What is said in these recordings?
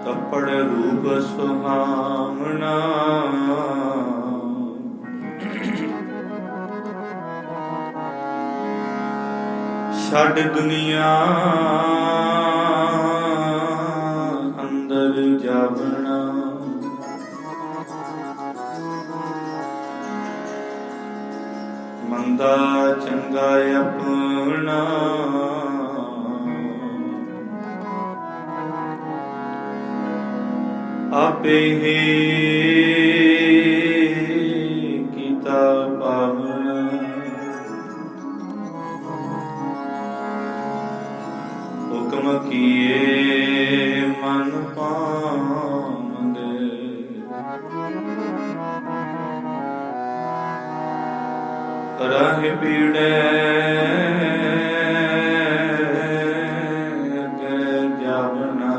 कपड़ रूप सुहावना छड़ दुनिया अंदर जावना मंदा चंगा अपना आपे ही कीता पावना हुक्म किए मन पामदे राह पीड़े जावना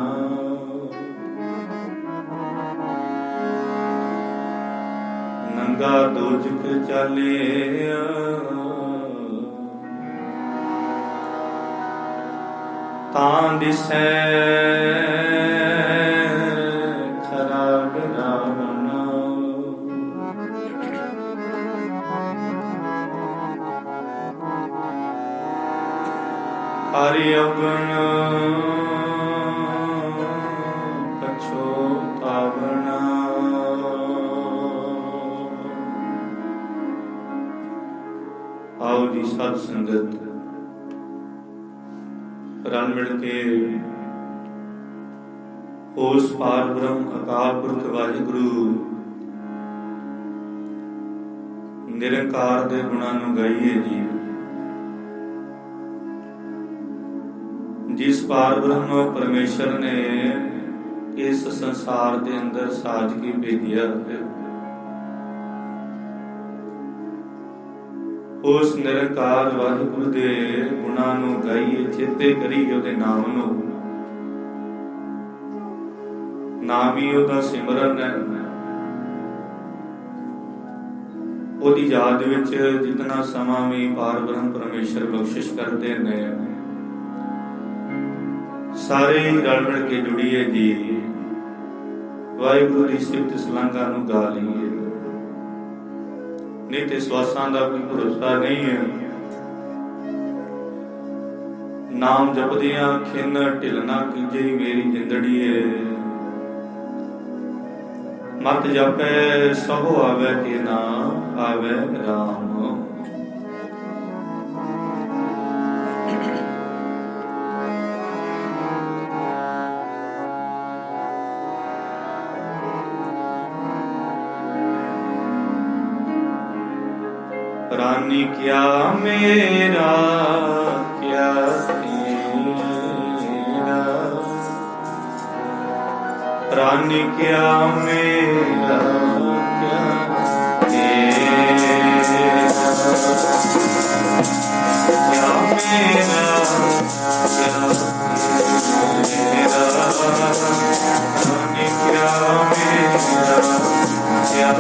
नंगा दोजक चलिया तां दिसै खरा डरावना हरि अगन पछोतावना आओ जी सत संगत रल मिल के उस पार ब्रह्म अकाल पुरख वाहिगुरु निरंकार दे गुणां नूं गाइए जी। जिस पार ब्रह्म परमेश्वर ने इस संसार के अंदर साजगी भेजिया उस निरंकार वाहिगुरु दे गुणां नूं गाइए चेते करिए उहदे नाम नूं। नाम ही उहदा सिमरन है। उहदी याद विच जितना समा भी पार ब्रह्म परमेश्वर बख्शिश करते ने सारे रल मिल के जुड़िए जी वाहिगुरु की सिफत सलांघा नूं गा लईए। नहीं तो श्वासां दा कोई भरोसा नहीं है। नाम जपदियां खिन ढिलना कीजे मेरी जिंदड़ी है। मत जपै सहो आवे के ना आवे राम। प्राणी क्या मेरा क्या तेरा प्राणी क्या मेरा क्या तेरा क्या मेरा क्या तेरा प्राणी क्या मेरा क्या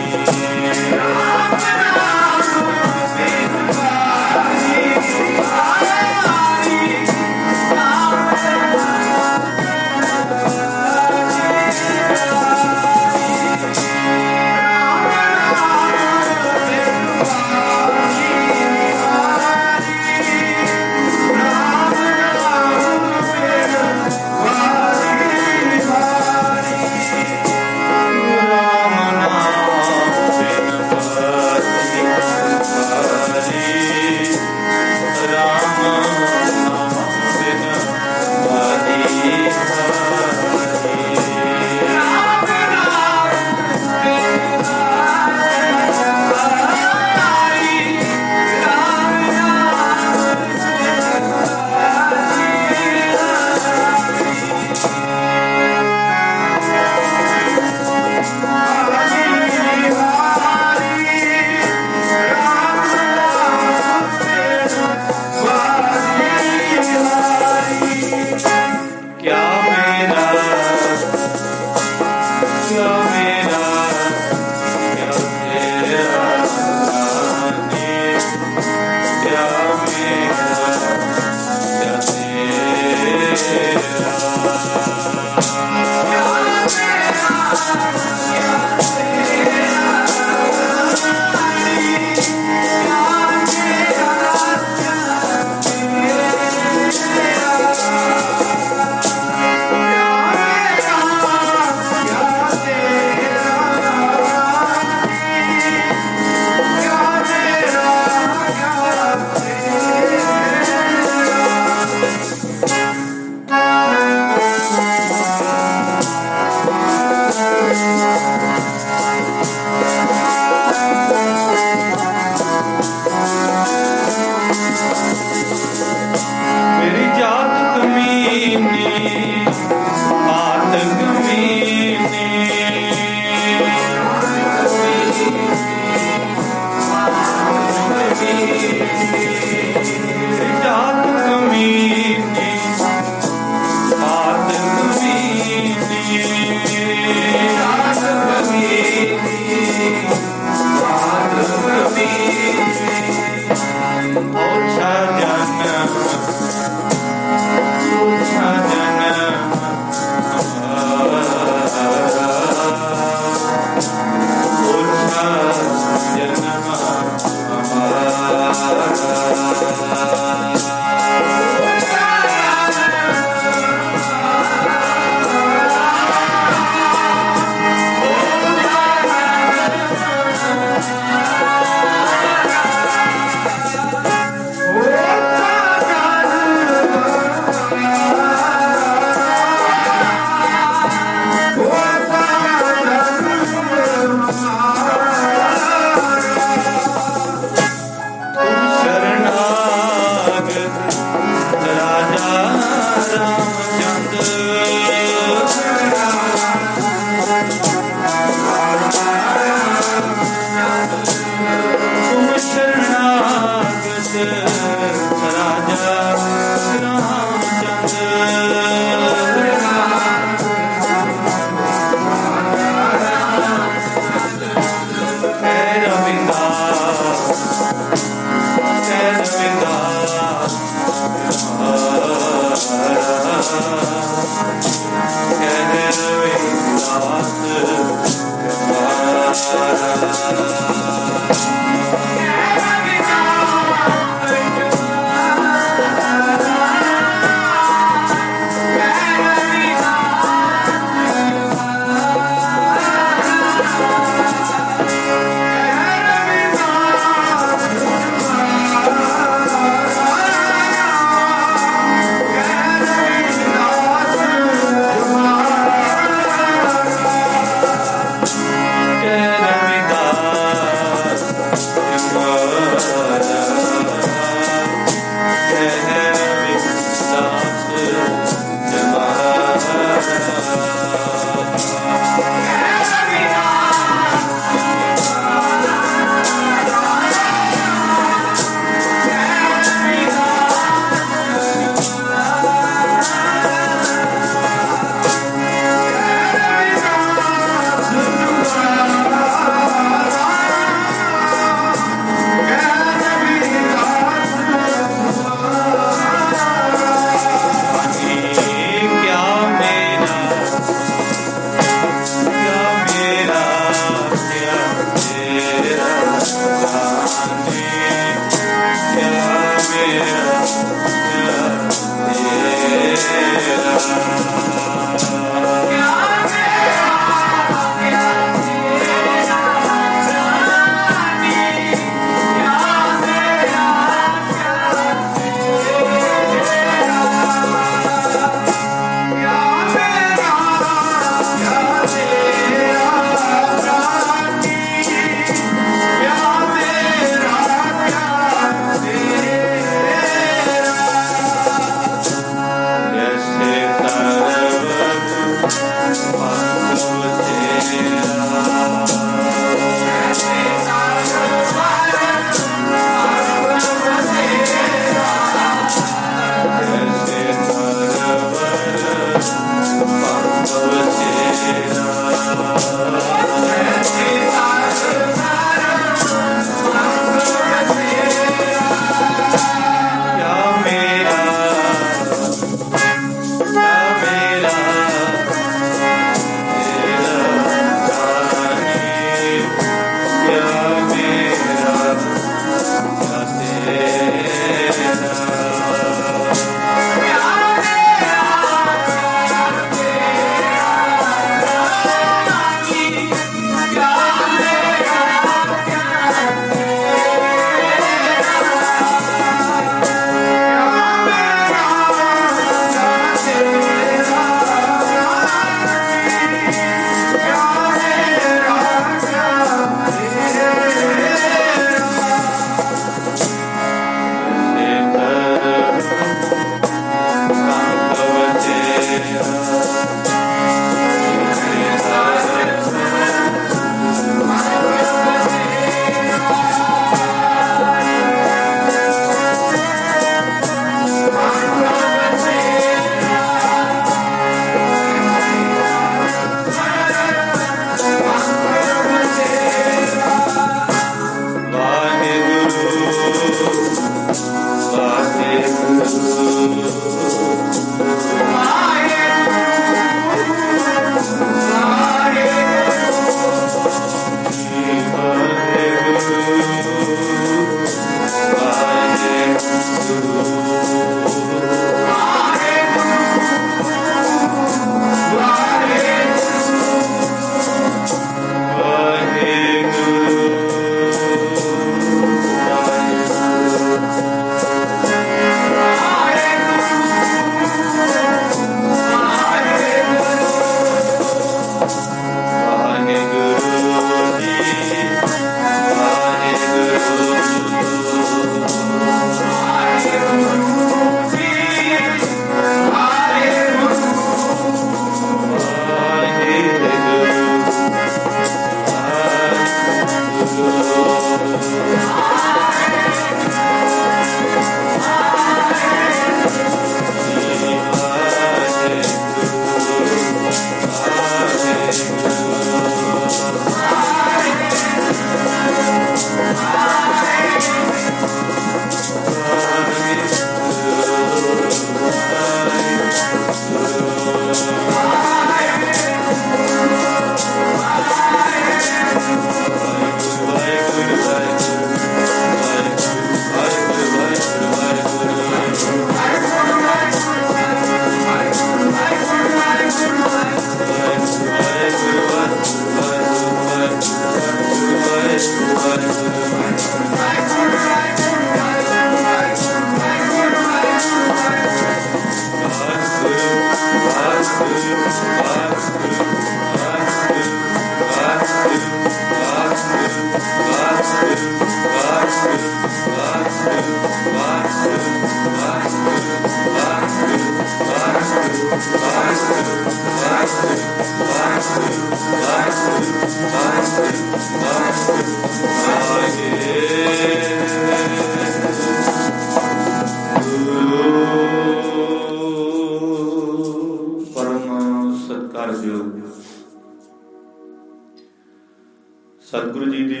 ਸਤਿਗੁਰੂ ਜੀ ਦੀ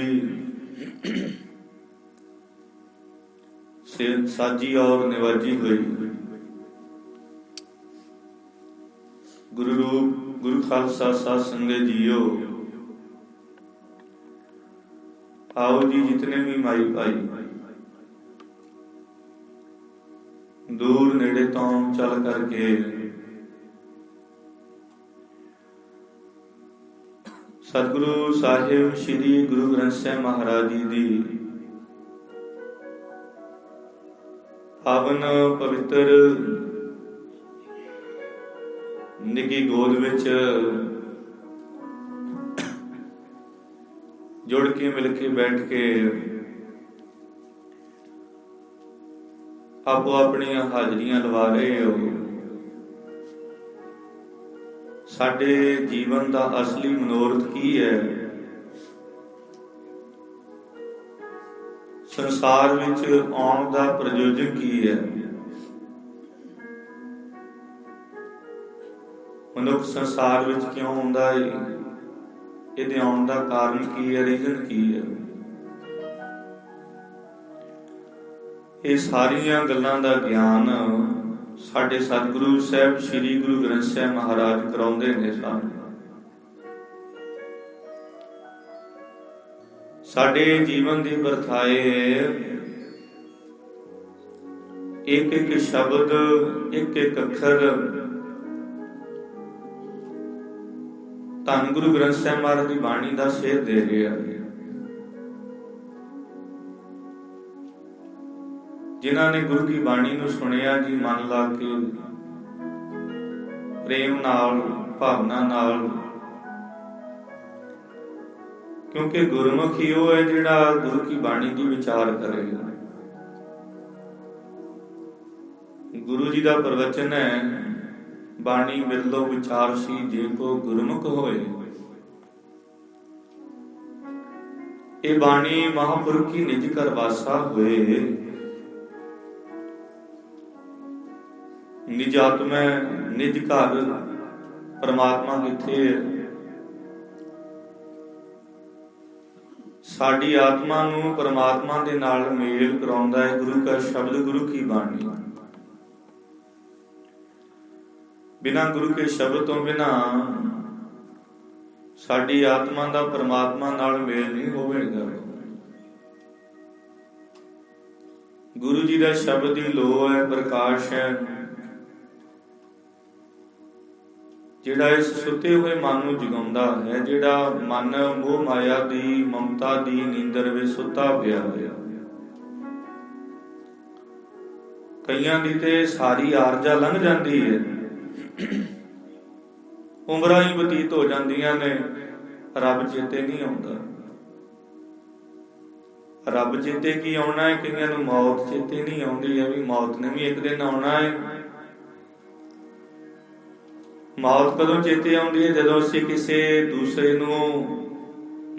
ਸਾਜੀ ਔਰ ਨਿਵਾਜੀ ਹੋਈ ਗੁਰੂ ਰੂਪ ਗੁਰੂ ਖਾਲਸਾ ਸਾਧ ਸੰਗਤ ਜੀਓ, आओ जी जितने भी माई भाई दूर नेड़े तो चल करके सतगुरु साहिब श्री गुरु ग्रंथ साहिब महाराज जी दी पावन पवित्र निकी गोद विच जुड़ के मिल के बैठ के आपो अपनी हाजरियां लवा रहे हो। साडे जीवन का असली मनोरथ की है? संसार विच आउण दा प्रयोजन की है? मनुख संसार विच क्यों आउंदा है? ਇਹਦੇ ਆਉਣ ਦਾ ਕਾਰਨ ਕੀ ਹੈ, ਰੀਜ਼ਨ ਕੀ ਹੈ? ਇਹ ਸਾਰੀਆਂ ਗੱਲਾਂ ਦਾ ਗਿਆਨ ਸਾਡੇ ਸਤਿਗੁਰੂ ਸਾਹਿਬ ਸ੍ਰੀ ਗੁਰੂ ਗ੍ਰੰਥ ਸਾਹਿਬ ਮਹਾਰਾਜ ਕਰਾਉਂਦੇ ਨੇ ਸਾਨੂੰ। ਸਾਡੇ ਜੀਵਨ ਦੀ ਵਰਤਾਏ ਇੱਕ ਇੱਕ ਸ਼ਬਦ, ਇੱਕ ਇੱਕ ਅੱਖਰ ਧੰਨ ਗੁਰੂ ਗ੍ਰੰਥ ਸਾਹਿਬ ਮਹਾਰਾਜ ਦੀ ਬਾਣੀ ਦਾ ਸੇਧ ਦੇ ਰਿਹਾ। ਜਿਨ੍ਹਾਂ ਨੇ ਗੁਰੂ ਕੀ ਬਾਣੀ ਨੂੰ ਸੁਣਿਆ ਜੀ ਮਨ ਲਾ ਕੇ ਪ੍ਰੇਮ ਨਾਲ, ਭਾਵਨਾ ਨਾਲ, ਕਿਉਂਕਿ ਗੁਰਮੁਖ ਹੀ ਉਹ ਹੈ ਜਿਹੜਾ ਗੁਰੂ ਕੀ ਬਾਣੀ ਦੀ ਵਿਚਾਰ ਕਰੇ। ਗੁਰੂ ਜੀ ਦਾ ਪ੍ਰਵਚਨ ਹੈ, ਬਾਣੀ ਮਿਲੋ ਵਿਚਾਰ ਸੀ ਜੇ ਕੋ ਗੁਰਮੁਖ ਹੋਏ। ਇਹ ਬਾਣੀ ਮਹਾਂਪੁਰਖ ਕੀ ਨਿਜ ਘਰ ਵਾਸਾ ਹੋਏ। ਨਿਜ ਆਤਮਾ ਨਿਜ ਘਰ ਪਰਮਾਤਮਾ ਕਿੱਥੇ ਹੈ? ਸਾਡੀ ਆਤਮਾ ਨੂੰ ਪਰਮਾਤਮਾ ਦੇ ਨਾਲ ਮੇਲ ਕਰਾਉਂਦਾ ਹੈ ਗੁਰੂ ਕਾ ਸ਼ਬਦ, ਗੁਰੂ ਕੀ ਬਾਣੀ। ਬਿਨਾਂ ਗੁਰੂ ਕੇ ਸ਼ਬਦ ਤੋਂ ਬਿਨਾਂ ਸਾਡੀ ਆਤਮਾ ਦਾ ਪਰਮਾਤਮਾ ਨਾਲ ਮੇਲ ਨਹੀਂ ਹੋਵੇਗਾ। ਗੁਰੂ ਜੀ ਦਾ ਸ਼ਬਦ ਹੀ ਲੋ ਹੈ, ਪ੍ਰਕਾਸ਼ ਹੈ, ਜਿਹੜਾ ਇਸ ਸੁੱਤੇ ਹੋਏ ਮਨ ਨੂੰ ਜਗਾਉਂਦਾ ਹੈ। ਜਿਹੜਾ ਮਨ ਮੋਹ ਮਾਇਆ ਦੀ, ਮਮਤਾ ਦੀ ਨੀਂਦਰ ਵਿੱਚ ਸੁੱਤਾ ਪਿਆ ਹੋਇਆ। ਕਈਆਂ ਦੀ ਤੇ ਸਾਰੀ ਆਰਜਾ ਲੰਘ ਜਾਂਦੀ ਹੈ, ਉਮਰਾਂ ਹੀ ਬਤੀਤ ਹੋ ਜਾਂਦੀਆਂ ਨੇ, ਰੱਬ ਚੇਤੇ ਨਹੀਂ ਆਉਂਦਾ। ਰੱਬ ਚੇਤੇ ਕੀ ਆਉਣਾ ਹੈ? ਕਈਆਂ ਨੂੰ ਮੌਤ ਚੇਤੇ ਨਹੀਂ ਆਉਂਦੀ ਹੈ ਵੀ ਮੌਤ ਨੇ ਵੀ ਇੱਕ ਦਿਨ ਆਉਣਾ ਹੈ। ਮੌਤ ਕਦੋਂ ਚੇਤੇ ਆਉਂਦੀ ਹੈ? ਜਦੋਂ ਅਸੀਂ ਕਿਸੇ ਦੂਸਰੇ ਨੂੰ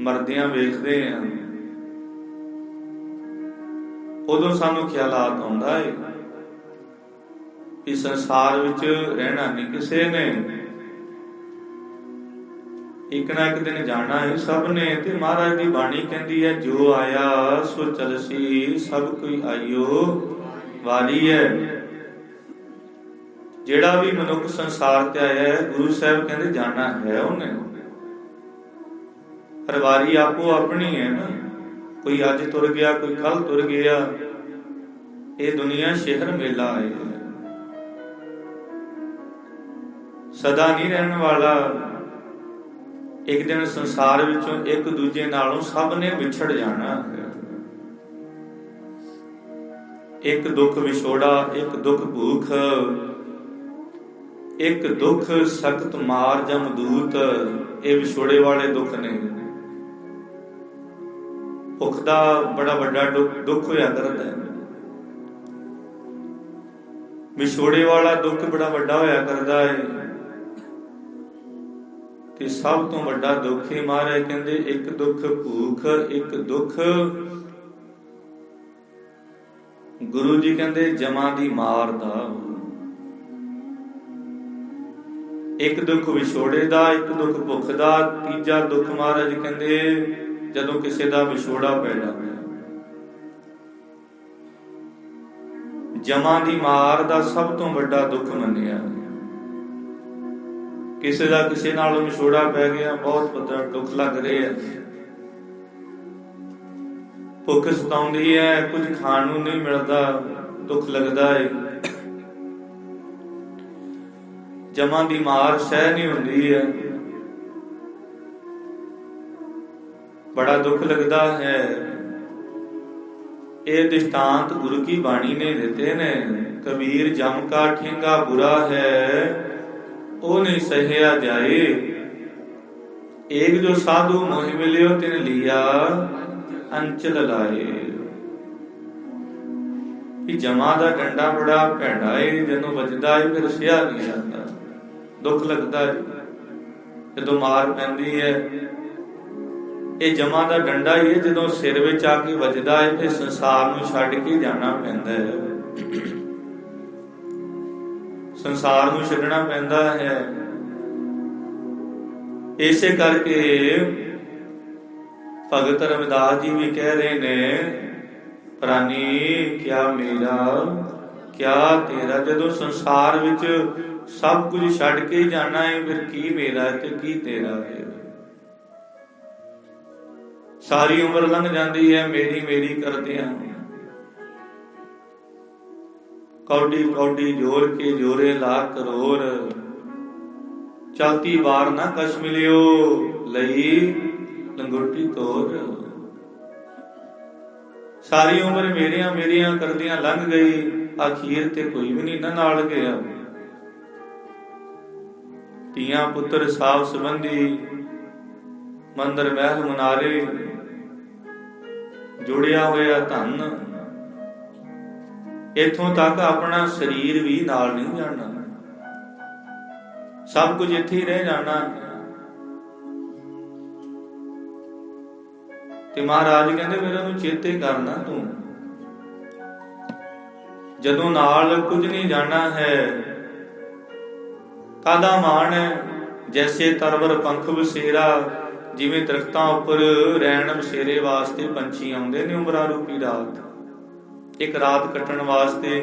ਮਰਦਿਆਂ ਵੇਖਦੇ ਹਾਂ, ਉਦੋਂ ਸਾਨੂੰ ਖਿਆਲਾਤ ਆਉਂਦਾ ਹੈ ਇਸ ਸੰਸਾਰ ਵਿੱਚ ਰਹਿਣਾ ਨਹੀਂ ਕਿਸੇ ਨੇ, ਇੱਕ ਨਾ ਇੱਕ ਦਿਨ ਜਾਣਾ ਹੈ ਸਭ ਨੇ। ਤੇ ਮਹਾਰਾਜ ਦੀ ਬਾਣੀ ਕਹਿੰਦੀ ਹੈ, ਜੋ ਆਇਆ ਸੋ ਚਲਸੀ, ਸਭ ਕੋਈ ਆਇਓ ਵਾਰੀ ਹੈ। ਜਿਹੜਾ ਵੀ ਮਨੁੱਖ ਸੰਸਾਰ ਤੇ ਆਇਆ ਹੈ, ਗੁਰੂ ਸਾਹਿਬ ਕਹਿੰਦੇ ਜਾਣਾ ਹੈ ਉਹਨੇ। ਪਰ ਵਾਰੀ ਆਪੋ ਆਪਣੀ ਹੈ ਨਾ, ਕੋਈ ਅੱਜ ਤੁਰ ਗਿਆ, ਕੋਈ ਕੱਲ ਤੁਰ ਗਿਆ। ਇਹ ਦੁਨੀਆ ਸ਼ਹਿਰ ਮੇਲਾ ਹੈ, ਸਦਾ ਨਹੀਂ ਰਹਿਣ ਵਾਲਾ। ਇੱਕ ਦਿਨ ਸੰਸਾਰ ਵਿੱਚੋਂ ਇੱਕ ਦੂਜੇ ਨਾਲੋਂ ਸਭ ਨੇ ਵਿਛੜ ਜਾਣਾ। ਇੱਕ ਦੁੱਖ ਵਿਛੋੜਾ, ਇੱਕ ਦੁੱਖ ਭੂਖ, ਇੱਕ ਦੁੱਖ ਸਖਤ ਮਾਰ ਜਮਦੂਤ। ਇਹ ਵਿਛੋੜੇ ਵਾਲੇ ਦੁੱਖ ਨੇ। ਭੁੱਖ ਦਾ ਬੜਾ ਵੱਡਾ ਦੁੱਖ ਹੋਇਆ ਕਰਦਾ ਹੈ, ਵਿਛੋੜੇ ਵਾਲਾ ਦੁੱਖ ਬੜਾ ਵੱਡਾ ਹੋਇਆ ਕਰਦਾ ਹੈ। ਤੇ ਸਭ ਤੋਂ ਵੱਡਾ ਦੁੱਖ ਹੀ ਮਹਾਰਾਜ ਕਹਿੰਦੇ ਇੱਕ ਦੁੱਖ ਭੂਖ, ਇੱਕ ਦੁੱਖ ਗੁਰੂ ਜੀ ਕਹਿੰਦੇ ਜਮਾਂ ਦੀ ਮਾਰ ਦਾ। ਇੱਕ ਦੁੱਖ ਵਿਛੋੜੇ ਦਾ, ਇੱਕ ਦੁੱਖ ਭੁੱਖ ਦਾ, ਤੀਜਾ ਦੁੱਖ ਮਹਾਰਾਜ ਕਹਿੰਦੇ ਜਦੋਂ ਕਿਸੇ ਦਾ ਵਿਛੋੜਾ ਪੈ ਜਾਂਦਾ। ਜਮਾਂ ਦੀ ਮਾਰ ਦਾ ਸਭ ਤੋਂ ਵੱਡਾ ਦੁੱਖ ਮੰਨਿਆ। ਕਿਸੇ ਦਾ ਕਿਸੇ ਨਾਲ ਵਿਛੋੜਾ ਪੈ ਗਿਆ, ਬਹੁਤ ਵੱਡਾ ਦੁੱਖ ਲੱਗ ਰਿਹਾ। ਭੁੱਖ ਸਤਾਉਂਦੀ ਹੈ, ਕੁਝ ਖਾਣ ਨੂੰ ਨਹੀਂ ਮਿਲਦਾ, ਦੁੱਖ ਲੱਗਦਾ ਹੈ। ਜਮਾਂ ਦੀ ਮਾਰ ਸਹਿ ਨਹੀਂ ਹੁੰਦੀ ਹੈ, ਬੜਾ ਦੁੱਖ ਲੱਗਦਾ ਹੈ। ਇਹ ਦ੍ਰਿਸ਼ਟਾਂਤ ਗੁਰੂ ਕੀ ਬਾਣੀ ਨੇ ਦਿੱਤੇ ਨੇ। ਕਬੀਰ ਜਮ ਕਾ ਠੇਂਗਾ ਬੁਰਾ ਹੈ, ਉਹ ਨਹੀਂ ਸਹਿਆ ਜਾਏ। ਏਕ ਜੋ ਸਾਧੂ ਮੋਹਿ ਮਿਲਿਓ ਤਿਨ ਲਿਆ ਅੰਚਲ ਲਾਏ। ਇਹ ਜਮਾਂ ਦਾ ਡੰਡਾ ਬੜਾ ਭੈੜਾ ਏ, ਜਦੋਂ ਵੱਜਦਾ ਏ ਫਿਰ ਸਹਿਆ ਨਹੀਂ ਜਾਂਦਾ, ਦੁੱਖ ਲੱਗਦਾ ਏ ਜਦੋਂ ਮਾਰ ਪੈਂਦੀ ਹੈ। ਇਹ ਜਮਾਂ ਦਾ ਡੰਡਾ ਹੀ ਹੈ, ਜਦੋਂ ਸਿਰ ਵਿੱਚ ਆ ਕੇ ਵੱਜਦਾ ਹੈ ਫਿਰ ਸੰਸਾਰ ਨੂੰ ਛੱਡ ਕੇ ਜਾਣਾ ਪੈਂਦਾ ਹੈ, ਸੰਸਾਰ ਨੂੰ ਛੱਡਣਾ ਪੈਂਦਾ ਹੈ। ਇਸੇ ਕਰਕੇ ਭਗਤ ਰਵਿਦਾਸ ਜੀ ਵੀ ਕਹਿ ਰਹੇ ਨੇ, ਪ੍ਰਾਨੀ ਕਿਆ ਮੇਰਾ ਕਿਆ ਤੇਰਾ। ਜਦੋਂ ਸੰਸਾਰ ਵਿੱਚ ਸਭ ਕੁਝ ਛੱਡ ਕੇ ਜਾਣਾ ਹੈ ਫਿਰ ਕੀ ਮੇਰਾ ਤੇ ਕੀ ਤੇਰਾ ਹੈ। ਸਾਰੀ ਉਮਰ ਲੰਘ ਜਾਂਦੀ ਹੈ ਮੇਰੀ ਮੇਰੀ ਕਰਦਿਆਂ, ਕੌਡੀ ਕੌਡੀ ਜੋੜ ਕੇ ਜੋਰੇ ਲਾ ਕਰੋੜ। ਚਲਤੀ ਵਾਰ ਨਾ ਕਛ ਮਿਲਿਓ ਲਈ ਲੰਗੋਟੀ ਤੋਰ। ਸਾਰੀ ਉਮਰ ਮੇਰੀਆਂ ਮੇਰੀਆਂ ਕਰਦਿਆਂ ਲੰਘ ਗਈ, ਅਖੀਰ ਤੇ ਕੋਈ ਵੀ ਨਹੀਂ ਨਾਲ ਗਿਆ। ਧੀਆਂ ਪੁੱਤਰ ਸਾਬ ਸੰਬੰਧੀ, ਮੰਦਰ ਮਹਿਲ ਮਨਾਰੇ, ਜੁੜਿਆ ਹੋਇਆ ਧਨ, ਇੱਥੋਂ ਤੱਕ ਆਪਣਾ ਸਰੀਰ ਵੀ ਨਾਲ ਨਹੀਂ ਜਾਣਾ, ਸਭ ਕੁਝ ਇੱਥੇ ਹੀ ਰਹਿ ਜਾਣਾ। ਤੇ ਮਹਾਰਾਜ ਕਹਿੰਦੇ ਮੇਰਾ ਨੂੰ ਚੇਤੇ ਕਰਨਾ ਤੂੰ, ਜਦੋਂ ਨਾਲ ਕੁਝ ਨਹੀਂ ਜਾਣਾ ਹੈ। ਕਾਹਦਾ ਮਾਣ ਹੈ, ਜੈਸੇ ਤਰਵਰ ਪੰਖ ਬਸੇਰਾ। ਜਿਵੇਂ ਦਰਖਤਾਂ ਉੱਪਰ ਰਹਿਣ ਬਸੇਰੇ ਵਾਸਤੇ ਪੰਛੀ ਆਉਂਦੇ ਨੇ ਉਮਰਾਂ ਰੂਪੀ ਰਾਤ, ਇੱਕ ਰਾਤ ਕੱਟਣ ਵਾਸਤੇ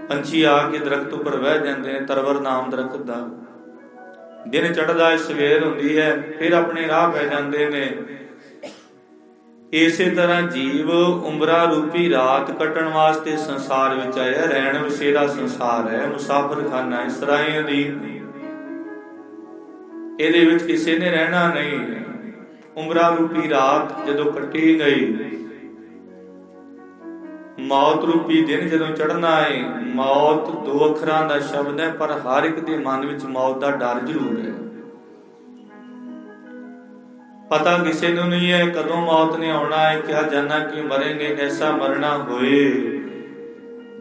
ਪੰਛੀ ਆ ਕੇ ਦਰਖਤ ਉੱਪਰ ਬਹਿ ਜਾਂਦੇ ਨੇ। ਤਰਵਰ ਨਾਮ ਦਰਖਤ ਦਾ ਦਿਨ ਚੜ੍ਹਦਾ ਹੈ, ਸਵੇਰ ਹੁੰਦੀ ਹੈ, ਫਿਰ ਆਪਣੇ ਰਾਹ ਪੈ ਜਾਂਦੇ ਨੇ। ਇਸੇ ਤਰ੍ਹਾਂ ਜੀਵ ਉਮਰਾਂ ਰੂਪੀ ਰਾਤ ਕੱਟਣ ਵਾਸਤੇ ਸੰਸਾਰ ਵਿੱਚ ਆਇਆ। ਰਹਿਣ ਬਸੇਰਾ ਸੰਸਾਰ ਹੈ, ਮੁਸਾਫਰਖਾਨਾ ਇਸ ਤਰ੍ਹਾਂ ਦੀ, ਇਹਦੇ ਵਿੱਚ ਕਿਸੇ ਨੇ ਰਹਿਣਾ ਨਹੀਂ। ਉਮਰਾਂ ਰੂਪੀ ਰਾਤ ਜਦੋਂ ਕੱਟੀ ਗਈ, ਮੌਤ ਰੂਪੀ ਦਿਨ ਜਦੋਂ ਚੜ੍ਹਨਾ ਹੈ। ਮੌਤ ਦੋ ਅੱਖਰਾਂ ਦਾ ਸ਼ਬਦ ਹੈ, ਪਰ ਹਰ ਇੱਕ ਦੇ ਮਨ ਵਿੱਚ ਮੌਤ ਦਾ ਡਰ ਜ਼ਰੂਰ ਹੈ। ਪਤਾ ਕਿਸੇ ਨੂੰ ਨਹੀਂ ਹੈ ਕਦੋਂ ਮੌਤ ਨੇ ਆਉਣਾ ਹੈ। ਕਿਹਾ ਜਾਣਾ ਕਿ ਮਰੇਂਗੇ ਐਸਾ ਮਰਨਾ ਹੋਏ,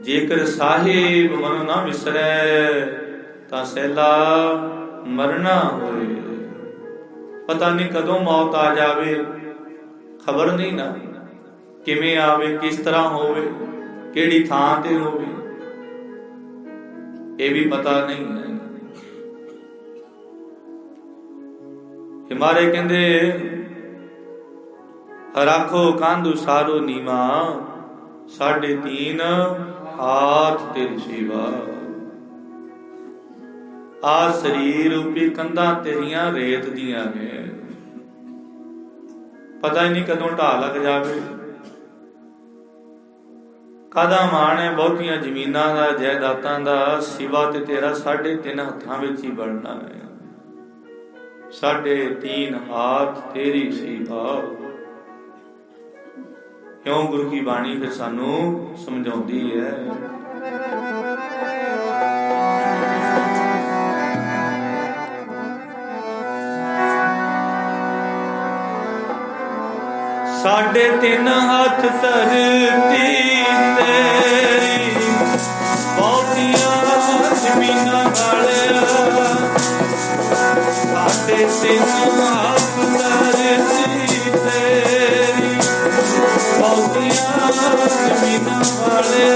ਜੇਕਰ ਸਾਹਿਬ ਮਨ ਨਾ ਵਿਸਰੈ ਤਾਂ ਸਹਿਲਾ ਮਰਨਾ ਹੋਏ। ਪਤਾ ਨਹੀਂ ਕਦੋਂ ਮੌਤ ਆ ਜਾਵੇ, ਖਬਰ ਨਹੀਂ ਨਾ ਕਿਵੇਂ ਆਵੇ, ਕਿਸ ਤਰ੍ਹਾਂ ਹੋਵੇ, ਕਿਹੜੀ ਥਾਂ ਤੇ ਹੋਵੇ, ਇਹ ਵੀ ਪਤਾ ਨਹੀਂ ਹੈ। ਹਮਾਰੇ ਕਹਿੰਦੇ ਰਾਖੋ ਕੰਧ ਸਾਰੋ ਨੀਵਾ, 3.5 ਹਾਥ ਤੇਰੀ ਸੇਵਾ। ਆ ਸਰੀਰ ਰੂਪੀ ਕੰਧਾਂ ਤੇਰੀਆਂ ਰੇਤ ਦੀਆਂ ਨੇ, ਪਤਾ ਹੀ ਨਹੀਂ ਕਦੋਂ ਢਾਹ ਲੱਗ ਜਾਵੇ। ਕਾਹਦਾ ਮਾਣ ਹੈ ਬਹੁਤੀਆਂ ਜ਼ਮੀਨਾਂ ਦਾ, ਜਾਇਦਾਦਾਂ ਦਾ, ਸਿਵਾ ਤੇ ਤੇਰਾ 3.5 ਹੱਥਾਂ ਵਿੱਚ ਹੀ ਬਣਨਾ ਹੈ। 3.5 ਹਾਥ ਤੇਰੀ ਸੇਵਾ। ਕਿਉਂ ਗੁਰੂ ਕੀ ਬਾਣੀ ਫਿਰ ਸਾਨੂੰ ਸਮਝਾਉਂਦੀ ਹੈ। साढ़े तीन हाथ धरती तेरी, बहुतियां जमीनां वालिया। साढ़े तीन हाथ धरती तेरी, बहुतियां जमीनां वालिया।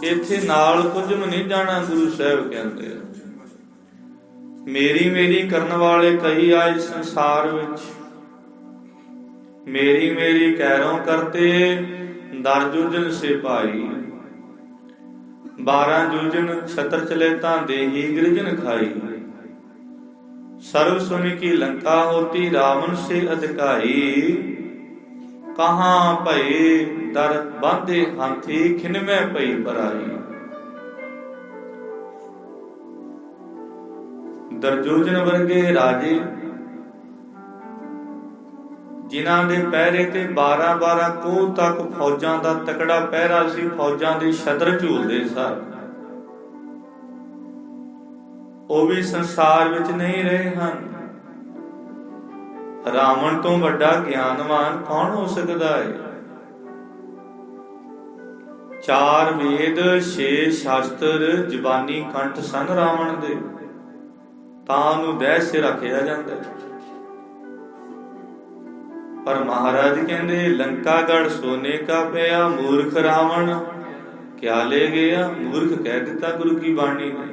ਇੱਥੇ ਨਾਲ ਕੁਝ ਵੀ ਨਹੀਂ ਜਾਣਾ। ਗੁਰੂ ਸਾਹਿਬ ਕਹਿੰਦੇ ਮੇਰੀ ਮੇਰੀ ਕਰਨ ਵਾਲੇ ਕਈ ਆਏ ਸੰਸਾਰ ਵਿੱਚ, ਮੇਰੀ ਮੇਰੀ ਕਹਿਰੋਂ ਕਰਤੇ ਦਰ ਜੂਝਨ ਸੇ ਭਾਈ। 12 ਜੂਝਨ ਛਤਰ ਚਲੇ ਤਾਂ ਦੇਹੀ ਗਿਰਜਨ ਖਾਈ। सर्व सुन की लंका होती रावण से अधिकाई। कहाँ भये दर बांधे हाथी खिनमै पई बराई। ਦਰਜੋਜਨ ਵਰਗੇ ਰਾਜੇ ਜਿਨ੍ਹਾਂ ਦੇ ਪਹਿਰੇ ਤੇ 12-12 ਕੋਹ ਤੱਕ ਫੌਜਾਂ ਦਾ ਤਕੜਾ ਪਹਿਰਾ ਸੀ, ਫੌਜਾਂ ਦੇ ਛਤਰ ਝੂਲਦੇ ਸਨ, ਉਹ ਵੀ ਸੰਸਾਰ ਵਿੱਚ ਨਹੀਂ ਰਹੇ ਹਨ। ਰਾਵਣ ਤੋਂ ਵੱਡਾ ਗਿਆਨਵਾਨ ਕੌਣ ਹੋ ਸਕਦਾ ਹੈ? 4 ਵੇਦ 6 ਸ਼ਾਸਤਰ ਜ਼ਬਾਨੀ ਕੰਠ ਸਨ ਰਾਵਣ ਦੇ। ਤਾਂ ਉਹਨੂੰ ਦਹਿ ਸਿਰ ਰੱਖਿਆ ਜਾਂਦਾ। ਪਰ ਮਹਾਰਾਜ ਕਹਿੰਦੇ ਲੰਕਾਗੜ ਸੋਨੇ ਕਾ ਪਿਆ, ਮੂਰਖ ਰਾਵਣ ਕਿਆ ਲੈ ਗਿਆ। ਮੂਰਖ ਕਹਿ ਦਿੱਤਾ ਗੁਰੂ ਕੀ ਬਾਣੀ ਨੇ।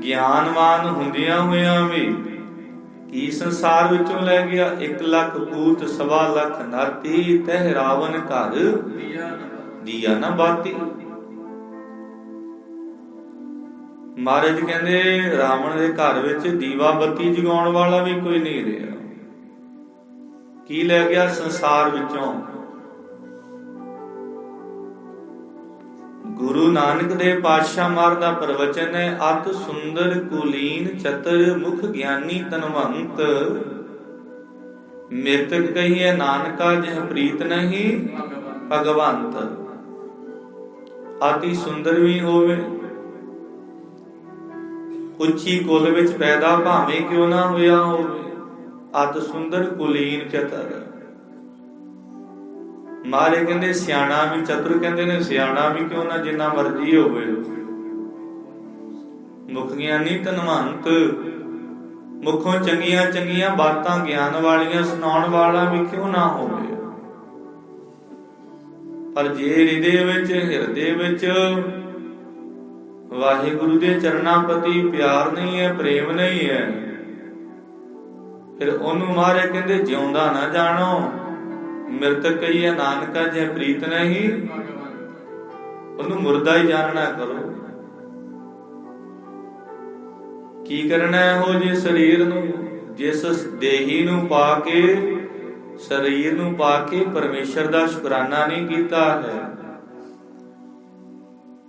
ਗਿਆਨਵਾਨ ਹੁੰਦਿਆਂ ਹੋਇਆਂ ਵੀ ਕੀ ਸੰਸਾਰ ਵਿੱਚੋਂ ਲੈ ਗਿਆ। 1 ਲੱਖ ਪੂਤ 1.25 ਲੱਖ ਨਾਤੀ, ਤਹਿ ਰਾਵਣ ਘਰ ਦੀਆ ਨਾ ਬਾਤੀ। ਮਹਾਰਾਜ ਕਹਿੰਦੇ ਰਾਵਣ ਦੇ ਘਰ ਵਿੱਚ ਦੀਵਾ ਬੱਤੀ ਜਗਾਉਣ ਵਾਲਾ ਵੀ ਕੋਈ ਨਹੀਂ ਰਿਹਾ। ਕੀ ਲੈ ਗਿਆ ਸੰਸਾਰ ਵਿੱਚੋਂ। ਗੁਰੂ ਨਾਨਕ ਦੇਵ ਪਾਤਸ਼ਾਹ ਮਹਾਰਾਜ ਦਾ ਪ੍ਰਵਚਨ ਹੈ, ਅਤ ਸੁੰਦਰ ਕੁਲੀਨ ਚਤਰ ਮੁਖ ਗਿਆਨੀ ਧਨਵੰਤ, ਮ੍ਰਿਤਕ ਕਹੀਏ ਨਾਨਕਾ ਜਿਹ ਪ੍ਰੀਤ ਨਹੀਂ ਭਗਵੰਤ। ਅਤੀ ਸੁੰਦਰ ਵੀ ਹੋਵੇ, ਉੱਚੀ ਕੁਲ ਵਿੱਚ ਪੈਦਾ ਭਾਵੇਂ ਕਿਉਂ ਨਾ ਹੋਇਆ ਹੋਵੇ, ਅਤ ਸੁੰਦਰ ਕੁਲੀਨ ਚਤਰ। ਮਾਰੇ ਕਹਿੰਦੇ ਸਿਆਣਾ ਵੀ, ਚਤੁਰ ਕਹਿੰਦੇ ਨੇ ਸਿਆਣਾ ਵੀ ਕਿਉਂ ਨਾ ਜਿੰਨਾ ਮਰਜੀ ਹੋਵੇ, ਮੁਖ ਗਿਆਨੀ ਧਨਵੰਤ, ਮੁਖੋਂ ਚੰਗੀਆਂ ਚੰਗੀਆਂ ਬਾਤਾਂ ਗਿਆਨ ਵਾਲੀਆਂ ਸੁਣਾਉਣ ਵਾਲਾ ਵੀ ਕਿਉਂ ਨਾ ਹੋਵੇ। ਪਰ ਜੇ ਹਿਰਦੇ ਵਿੱਚ ਵਾਹਿਗੁਰੂ ਦੇ ਚਰਨਾਂ ਪ੍ਰਤੀ ਪਿਆਰ ਨਹੀਂ ਹੈ, ਪ੍ਰੇਮ ਨਹੀਂ ਹੈ, ਫਿਰ ਉਹਨੂੰ ਮਹਾਰਾਜ ਕਹਿੰਦੇ ਜਿਉਂਦਾ ਨਾ ਜਾਣੋ, ਮ੍ਰਿਤਕ ਕਹੀਏ ਨਾਨਕਾ ਜੇ ਪ੍ਰੀਤ ਨਹੀਂ, ਉਹਨੂੰ ਮੁਰਦਾ ਹੀ ਜਾਣਨਾ ਕਰੋ। ਕੀ ਕਰਨਾ ਇਹੋ ਜੇ ਸਰੀਰ ਨੂੰ, ਜਿਸ ਦੇਹੀ ਨੂੰ ਪਾ ਕੇ, ਸਰੀਰ ਨੂੰ ਪਾ ਕੇ ਪਰਮੇਸ਼ਰ ਦਾ ਸ਼ੁਕਰਾਨਾ ਨਹੀਂ ਕੀਤਾ ਹੈ।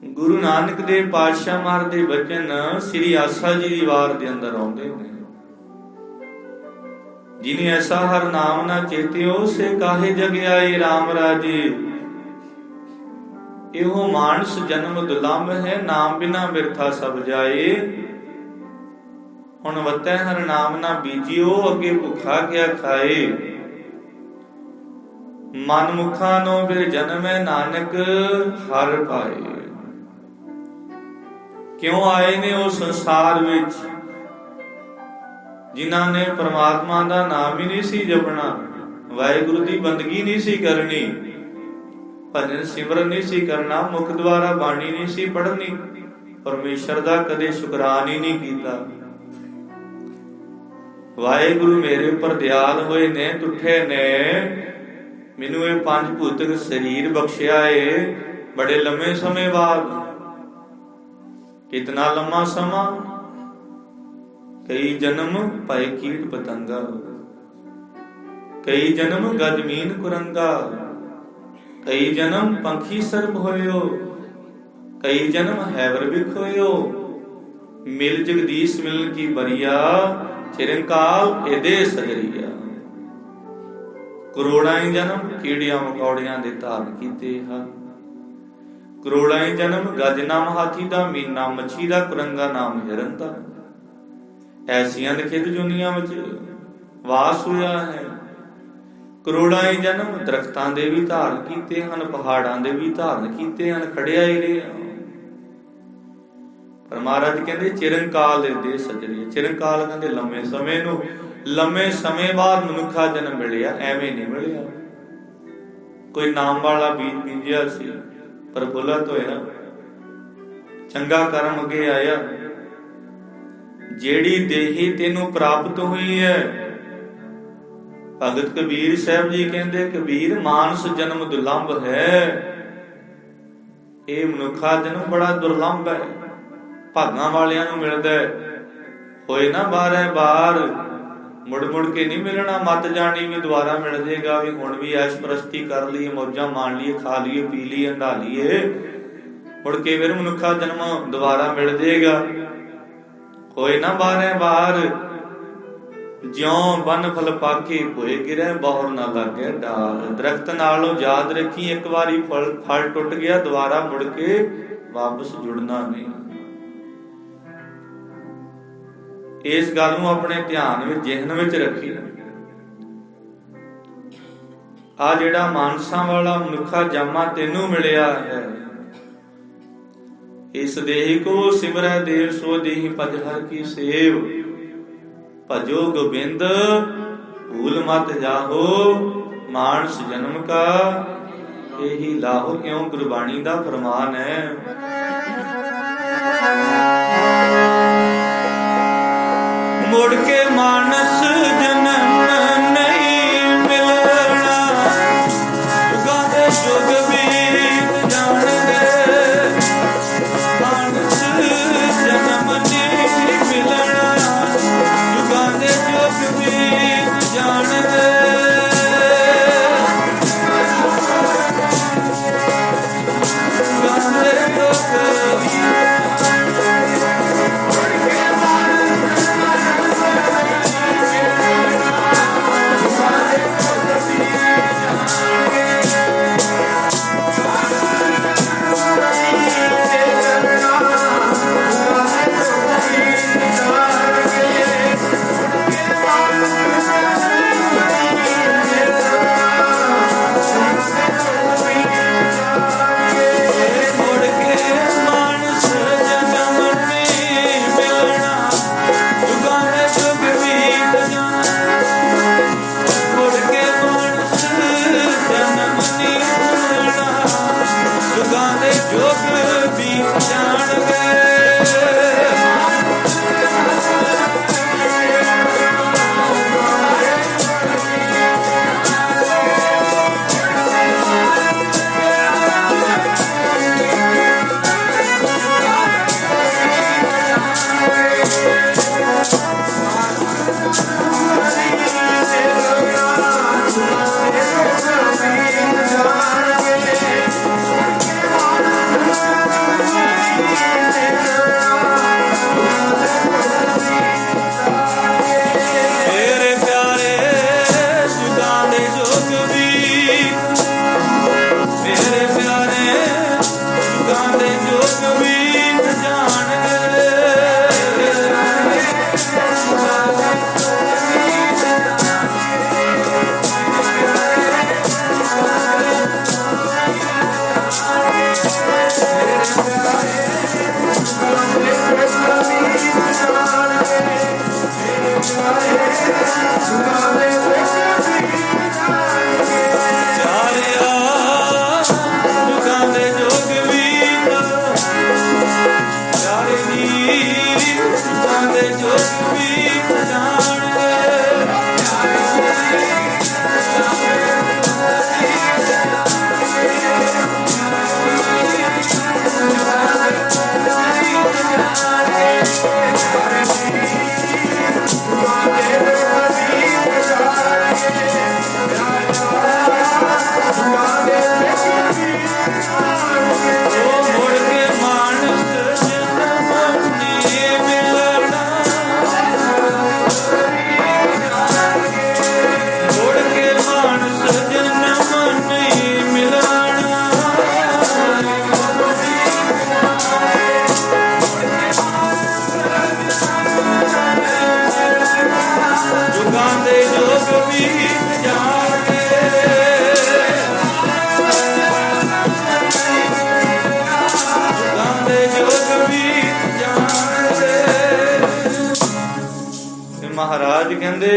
ਗੁਰੂ ਨਾਨਕ ਦੇਵ ਪਾਤਸ਼ਾਹ ਮਹਾਰਾਜ ਦੇ ਬਚਨ ਸ੍ਰੀ ਆਸਾ ਜੀ ਦੀ ਵਾਰ ਦੇ ਅੰਦਰ ਆਉਂਦੇ ਨੇ। ਜਿਨੇ ਐਸਾ ਹਰ ਨਾਮ ਨਾ ਚੇਤਿਓ, ਸੇ ਕਾਹੇ ਜਗ ਆਏ ਰਾਮ ਰਾਜੇ। ਇਹੋ ਮਾਨਸ ਜਨਮ ਦੁਲੰਭ ਹੈ, ਨਾਮ ਬਿਨਾ ਬਿਰਥਾ ਸਭ ਜਾਏ। ਹੁਣ ਵਤੈ ਹਰ ਨਾਮ ਨਾ ਬੀਜਿਓ, ਅੱਗੇ ਭੁੱਖਾ ਕਿਆ ਖਾਏ। ਮਨ ਮੁਖਾਂ ਨੂੰ ਫਿਰ ਜਨਮੈ, ਨਾਨਕ ਹਰ ਪਾਏ। ਕਿਉਂ ਆਏ ਨੇ ਉਹ ਸੰਸਾਰ ਵਿੱਚ, ਜਿਨ੍ਹਾਂ ਨੇ ਪਰਮਾਤਮਾ ਦਾ ਨਾਮ ਹੀ ਨਹੀਂ ਸੀ ਜਪਣਾ, ਵਾਹਿਗੁਰੂ ਦੀ ਬੰਦਗੀ ਨਹੀਂ ਸੀ ਕਰਨੀ, ਭਜਨ ਸਿਮਰਨ ਨਹੀਂ ਸੀ ਕਰਨਾ, ਮੁਖ ਦੁਆਰਾ ਬਾਣੀ ਨਹੀਂ ਸੀ ਪੜ੍ਹਨੀ, ਪਰਮੇਸ਼ਰ ਦਾ ਕਦੇ ਸ਼ੁਕਰਾਨ ਹੀ ਨਹੀਂ ਕੀਤਾ। ਵਾਹਿਗੁਰੂ ਮੇਰੇ ਉੱਪਰ ਦਿਆਲ ਹੋਏ ਨੇ, ਟੁੱਟੇ ਨੇ, ਮੈਨੂੰ ਇਹ 5 ਭੂਤਕ ਸਰੀਰ ਬਖਸ਼ਿਆ ਏ ਬੜੇ ਲੰਮੇ ਸਮੇਂ ਬਾਅਦ। ਕਿਤਨਾ ਲੰਮਾ ਸਮਾਂ, ਕਈ ਜਨਮ ਭਏ ਕੀਟ ਪਤੰਗਾ, ਕਈ ਜਨਮ ਗਜਮੀਨ ਕੁਰੰਗਾ, ਕਈ ਜਨਮ ਪੰਖੀ ਸਰਬ ਹੋਇਓ, ਕਈ ਜਨਮ ਹੈਵਰ ਵਿਖ ਹੋਇਓ। ਮਿਲ ਜਗਦੀਸ਼ ਮਿਲਨ ਕੀ ਬਰੀਆ, ਚਿਰੰਕਾਲ ਇਹਦੇ ਸਜਰੀਆ। ਕਰੋੜਾਂ ਹੀ ਜਨਮ ਕੀੜਿਆਂ ਮਕੌੜਿਆਂ ਦੇ ਧਾਰਨ ਕੀਤੇ ਹਨ। ਕਰੋੜਾਂ ਹੀ ਜਨਮ ਗਜ ਨਾਮ ਹਾਥੀ ਦਾ, ਮੀਨਾ ਮੱਛੀ ਦਾ, ਕੁਰੰਗਾ ਨਾਮ ਹਿਰਨ ਦਾ। ਐਸੀਆਂ ਲਿਖਿਤ ਦੁਨੀਆਂ ਵਿੱਚ ਵਾਸ ਹੋਇਆ ਹੈ। ਕਰੋੜਾਂ ਹੀ ਜਨਮ ਦਰਖਤਾਂ ਦੇ ਵੀ ਧਾਰਨ ਕੀਤੇ ਹਨ, ਪਹਾੜਾਂ ਦੇ ਵੀ ਧਾਰਨ ਕੀਤੇ ਹਨ, ਖੜਿਆ ਹੀ ਰਿਹਾ। ਪਰ ਮਹਾਰਾਜ ਕਹਿੰਦੇ ਚਿਰੰਕਾਲ ਦੇ ਸਜਰੀਏ। ਚਿਰੰਕਾਲ ਕਹਿੰਦੇ ਲੰਮੇ ਸਮੇਂ ਨੂੰ, ਲੰਮੇ ਸਮੇਂ ਬਾਅਦ ਮਨੁੱਖਾ ਜਨਮ ਮਿਲਿਆ, ਐਵੇਂ ਨਹੀਂ ਮਿਲਿਆ। ਕੋਈ ਨਾਮ ਵਾਲਾ ਬੀਜ ਬੀਜਿਆ ਸੀ, ਪ੍ਰਫੁੱਲਤ ਹੋਇਆ, ਚੰਗਾ ਕਰਮ ਅੱਗੇ ਆਇਆ। ਜਿਹੜੀ ਦੇਹੀ ਤੈਨੂੰ ਪ੍ਰਾਪਤ ਹੋਈ ਹੈ, ਭਗਤ ਕਬੀਰ ਸਾਹਿਬ ਜੀ ਕਹਿੰਦੇ ਕਬੀਰ ਮਾਨਸ ਜਨਮ ਦੁਰਲੰਭ ਹੈ। ਇਹ ਮਨੁੱਖਾ ਜਨਮ ਬੜਾ ਦੁਰਲੰਭ ਹੈ, ਭਾਗਾਂ ਵਾਲਿਆਂ ਨੂੰ ਮਿਲਦਾ ਹੋਏ ਨਾ ਬਾਰੇ ਬਾਰ, ਮੁੜ ਮੁੜ ਕੇ ਨਹੀਂ ਮਿਲਣਾ। ਮਤ ਜਾਣੀ ਵੀ ਦੁਬਾਰਾ ਮਿਲ ਜੇਗਾ, ਵੀ ਹੁਣ ਵੀ ਐਸ਼ ਪ੍ਰਸਤੀ ਕਰ ਲਈਏ, ਮੌਜਾਂ ਮਾਣ ਲਈਏ, ਖਾ ਲਈਏ, ਪੀ ਲਈਏ, ਹੰਡਾ ਲਈਏ, ਮੁੜ ਕੇ ਫਿਰ ਮਨੁੱਖਾ ਜਨਮ ਦੁਬਾਰਾ ਮਿਲ ਜੇਗਾ। ਹੋਏ ਨਾ ਬਾਰੇ ਬਾਰ, ਜਿਉਂ ਬਨ ਫਲ ਪਾਕੇ ਹੋਏ ਗਿਰੇ, ਬਹੁਰ ਨਾ ਲੱਗੇ ਡਾਰ। ਦਰਖਤ ਨਾਲੋਂ ਯਾਦ ਰੱਖੀ, ਇੱਕ ਵਾਰੀ ਫਲ ਟੁੱਟ ਗਿਆ, ਦੁਬਾਰਾ ਮੁੜ ਕੇ ਵਾਪਸ ਜੁੜਨਾ ਨਹੀਂ। ਇਸ ਗੱਲ ਨੂੰ ਆਪਣੇ ਧਿਆਨ ਵਿੱਚ, ਜ਼ਿਹਨ ਵਿੱਚ ਰੱਖੀ। ਆ ਜਿਹੜਾ ਮਾਨਸਾਂ ਵਾਲਾ ਮਨੁੱਖਾ ਜਾਮਾ ਤੈਨੂੰ ਮਿਲਿਆ ਹੈ, इस देहि को सिमरै देव सो देहि भज हर की सेव। भजो गोबिंद भूल मत जाहो, मानस जन्म का यही लाहो। क्यों गुरबाणी दा फरमान है। मुड़ के मानस जन्म नहीं मिलना, जुगां दे जुग बीत जाणगे। मानस जन्म नहीं मिलना, जुगां दे जुग बीत जाणगे। महाराज कहंदे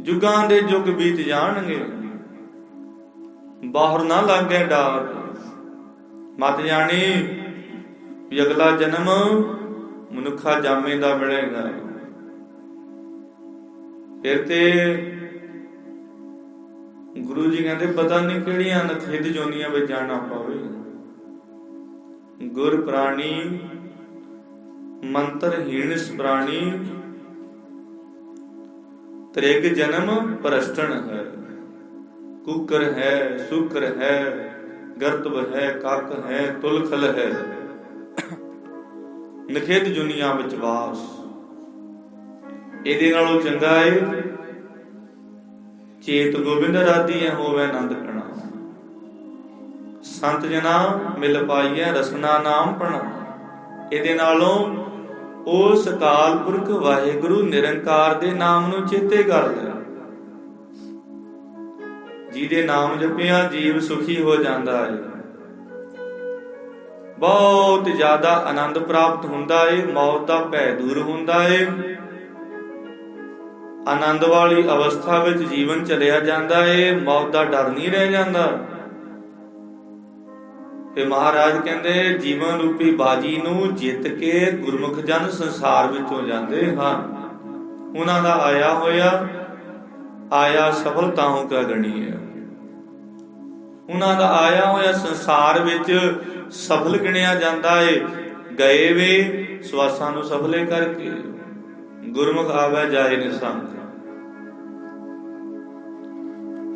जुगां दे जुग बीत जाणगे, बाहर ना लागे डार। मत जानी भी अगला जन्म मनुखा जामे दा मिलेगा। फिर ते गुरु जी कहते पता नहीं किहड़ियां नखिद जोनियां विच जाना पवे। गुर प्राणी मंत्रहीन प्राणी, त्रिग जन्म परष्टन है। कुकर है, सुकर है, गर्तव है, काक है, तुलखल है। नखिद दुनिया विच वास। इहदे नालों चंगा है चेत गोबिंद राधी होवे आनंद कणा। संत जना मिल पाईए रसना नाम पणा। इहदे नालों उस अकाल पुरख वाहिगुरु निरंकार दे नाम नूं चेते कर ले। जिहदे नाम जपिया जीव सुखी हो जांदा है। ਬਹੁਤ ਜ਼ਿਆਦਾ ਆਨੰਦ ਪ੍ਰਾਪਤ ਹੁੰਦਾ ਏ, ਮੌਤ ਦਾ ਭੈ ਦੂਰ ਹੁੰਦਾ ਏ, ਆਨੰਦ ਵਾਲੀ ਅਵਸਥਾ ਵਿੱਚ ਜੀਵਨ ਚਲਿਆ ਜਾਂਦਾ ਏ, ਮੌਤ ਦਾ ਡਰ ਨਹੀਂ ਰਹਿ ਜਾਂਦਾ। ਤੇ ਮਹਾਰਾਜ ਕਹਿੰਦੇ ਜੀਵਨ ਰੂਪੀ ਬਾਜੀ ਨੂੰ ਜਿੱਤ ਕੇ ਗੁਰਮੁਖ ਜਨ ਸੰਸਾਰ ਵਿੱਚੋਂ ਜਾਂਦੇ ਹਨ। ਉਹਨਾਂ ਦਾ ਆਇਆ ਹੋਇਆ ਆਇਆ ਸਫਲਤਾਓਂ ਕਾ ਗਣੀ ਹੈ। ਉਹਨਾਂ ਦਾ ਆਇਆ ਹੋਇਆ ਸੰਸਾਰ ਵਿੱਚ ਸਫਲ ਗਿਣਿਆ ਜਾਂਦਾ ਏ। ਗਏ ਵੇ ਸਵਾਸਾਂ ਨੂੰ ਸਫਲੇ ਕਰਕੇ, ਗੁਰਮੁਖ ਆਵੇ ਜਾਏ ਨਿਸੰਗ।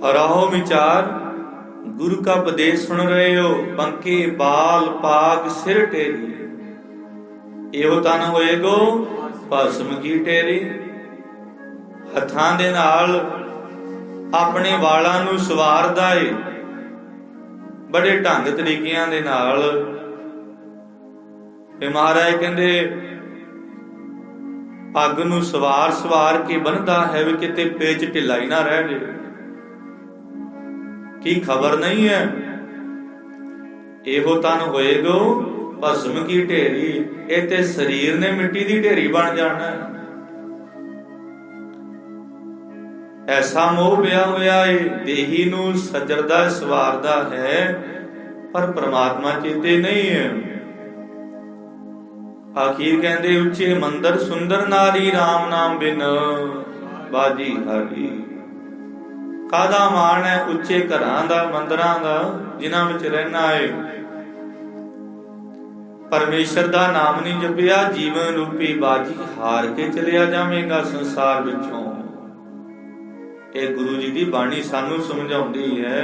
ਰਹੋ ਵਿਚਾਰ ਗੁਰੂ ਕਾ ਉਪਦੇਸ਼ ਸੁਣ ਰਹੇ ਹੋ, ਬੰਕੇ ਬਾਲ ਪਾਗ ਸਿਰ ਟੇਰੀ, ਇਹੋ ਤਨ ਹੋਏਗੋ ਭਸਮ ਕੀ ਟੇਰੀ। ਹੱਥਾਂ ਦੇ ਨਾਲ ਆਪਣੇ ਵਾਲਾਂ ਨੂੰ ਸਵਾਰਦਾ ਏ, ਬੜੇ ਢੰਗ ਤਰੀਕਿਆਂ ਦੇ ਨਾਲ। ਤੇ ਮਹਾਰਾਜ ਕਹਿੰਦੇ ਪੱਗ ਨੂੰ ਸਵਾਰ ਕੇ ਬੰਨ੍ਹਦਾ ਹੈ ਵੀ ਕਿਤੇ ਪੇਚ ਢਿੱਲਾ ਹੀ ਨਾ ਰਹਿ ਜੇ। ਕੀ ਖਬਰ ਨਹੀਂ ਹੈ, ਇਹੋ ਤਨ ਹੋਏਗੋ ਭਸਮ ਕੀ ਢੇਰੀ, ਇਹ ਤੇ ਸਰੀਰ ਨੇ ਮਿੱਟੀ ਦੀ ਢੇਰੀ ਬਣ ਜਾਣਾ। ਐਸਾ ਮੋਹ ਪਿਆ ਹੋਇਆ ਏ, ਦੇਹੀ ਨੂੰ ਸਜਰਦਾ ਸਵਾਰਦਾ ਹੈ ਪਰ ਪ੍ਰਮਾਤਮਾ ਚੇਤੇ ਨਹੀਂ ਹੈ। ਆਖੀਰ ਕਹਿੰਦੇ ਉੱਚੇ ਮੰਦਰ ਸੁੰਦਰ ਨਾਰੀ, RAM ਨਾਮ ਬਿਨ ਬਾਜੀ ਹਾਰੀ। ਕਾਹਦਾ ਮਾਣ ਹੈ ਉੱਚੇ ਘਰਾਂ ਦਾ, ਮੰਦਰਾਂ ਦਾ, ਜਿਨ੍ਹਾਂ ਵਿੱਚ ਰਹਿਣਾ ਹੈ। ਪਰਮੇਸ਼ਰ ਦਾ ਨਾਮ ਨਹੀਂ ਜਪਿਆ, ਜੀਵਨ ਰੂਪੀ ਬਾਜੀ ਹਾਰ ਕੇ ਚਲਿਆ ਜਾਵੇਗਾ ਸੰਸਾਰ ਵਿੱਚੋਂ। ਇਹ ਗੁਰੂ ਜੀ ਦੀ ਬਾਣੀ ਸਾਨੂੰ ਸਮਝਾਉਂਦੀ ਹੈ।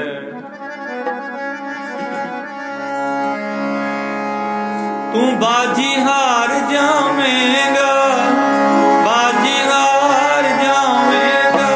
ਤੂੰ ਬਾਜੀ ਹਾਰ ਜਾਵੇਂਗਾ, ਬਾਜੀ ਹਾਰ ਜਾਵੇਂਗਾ।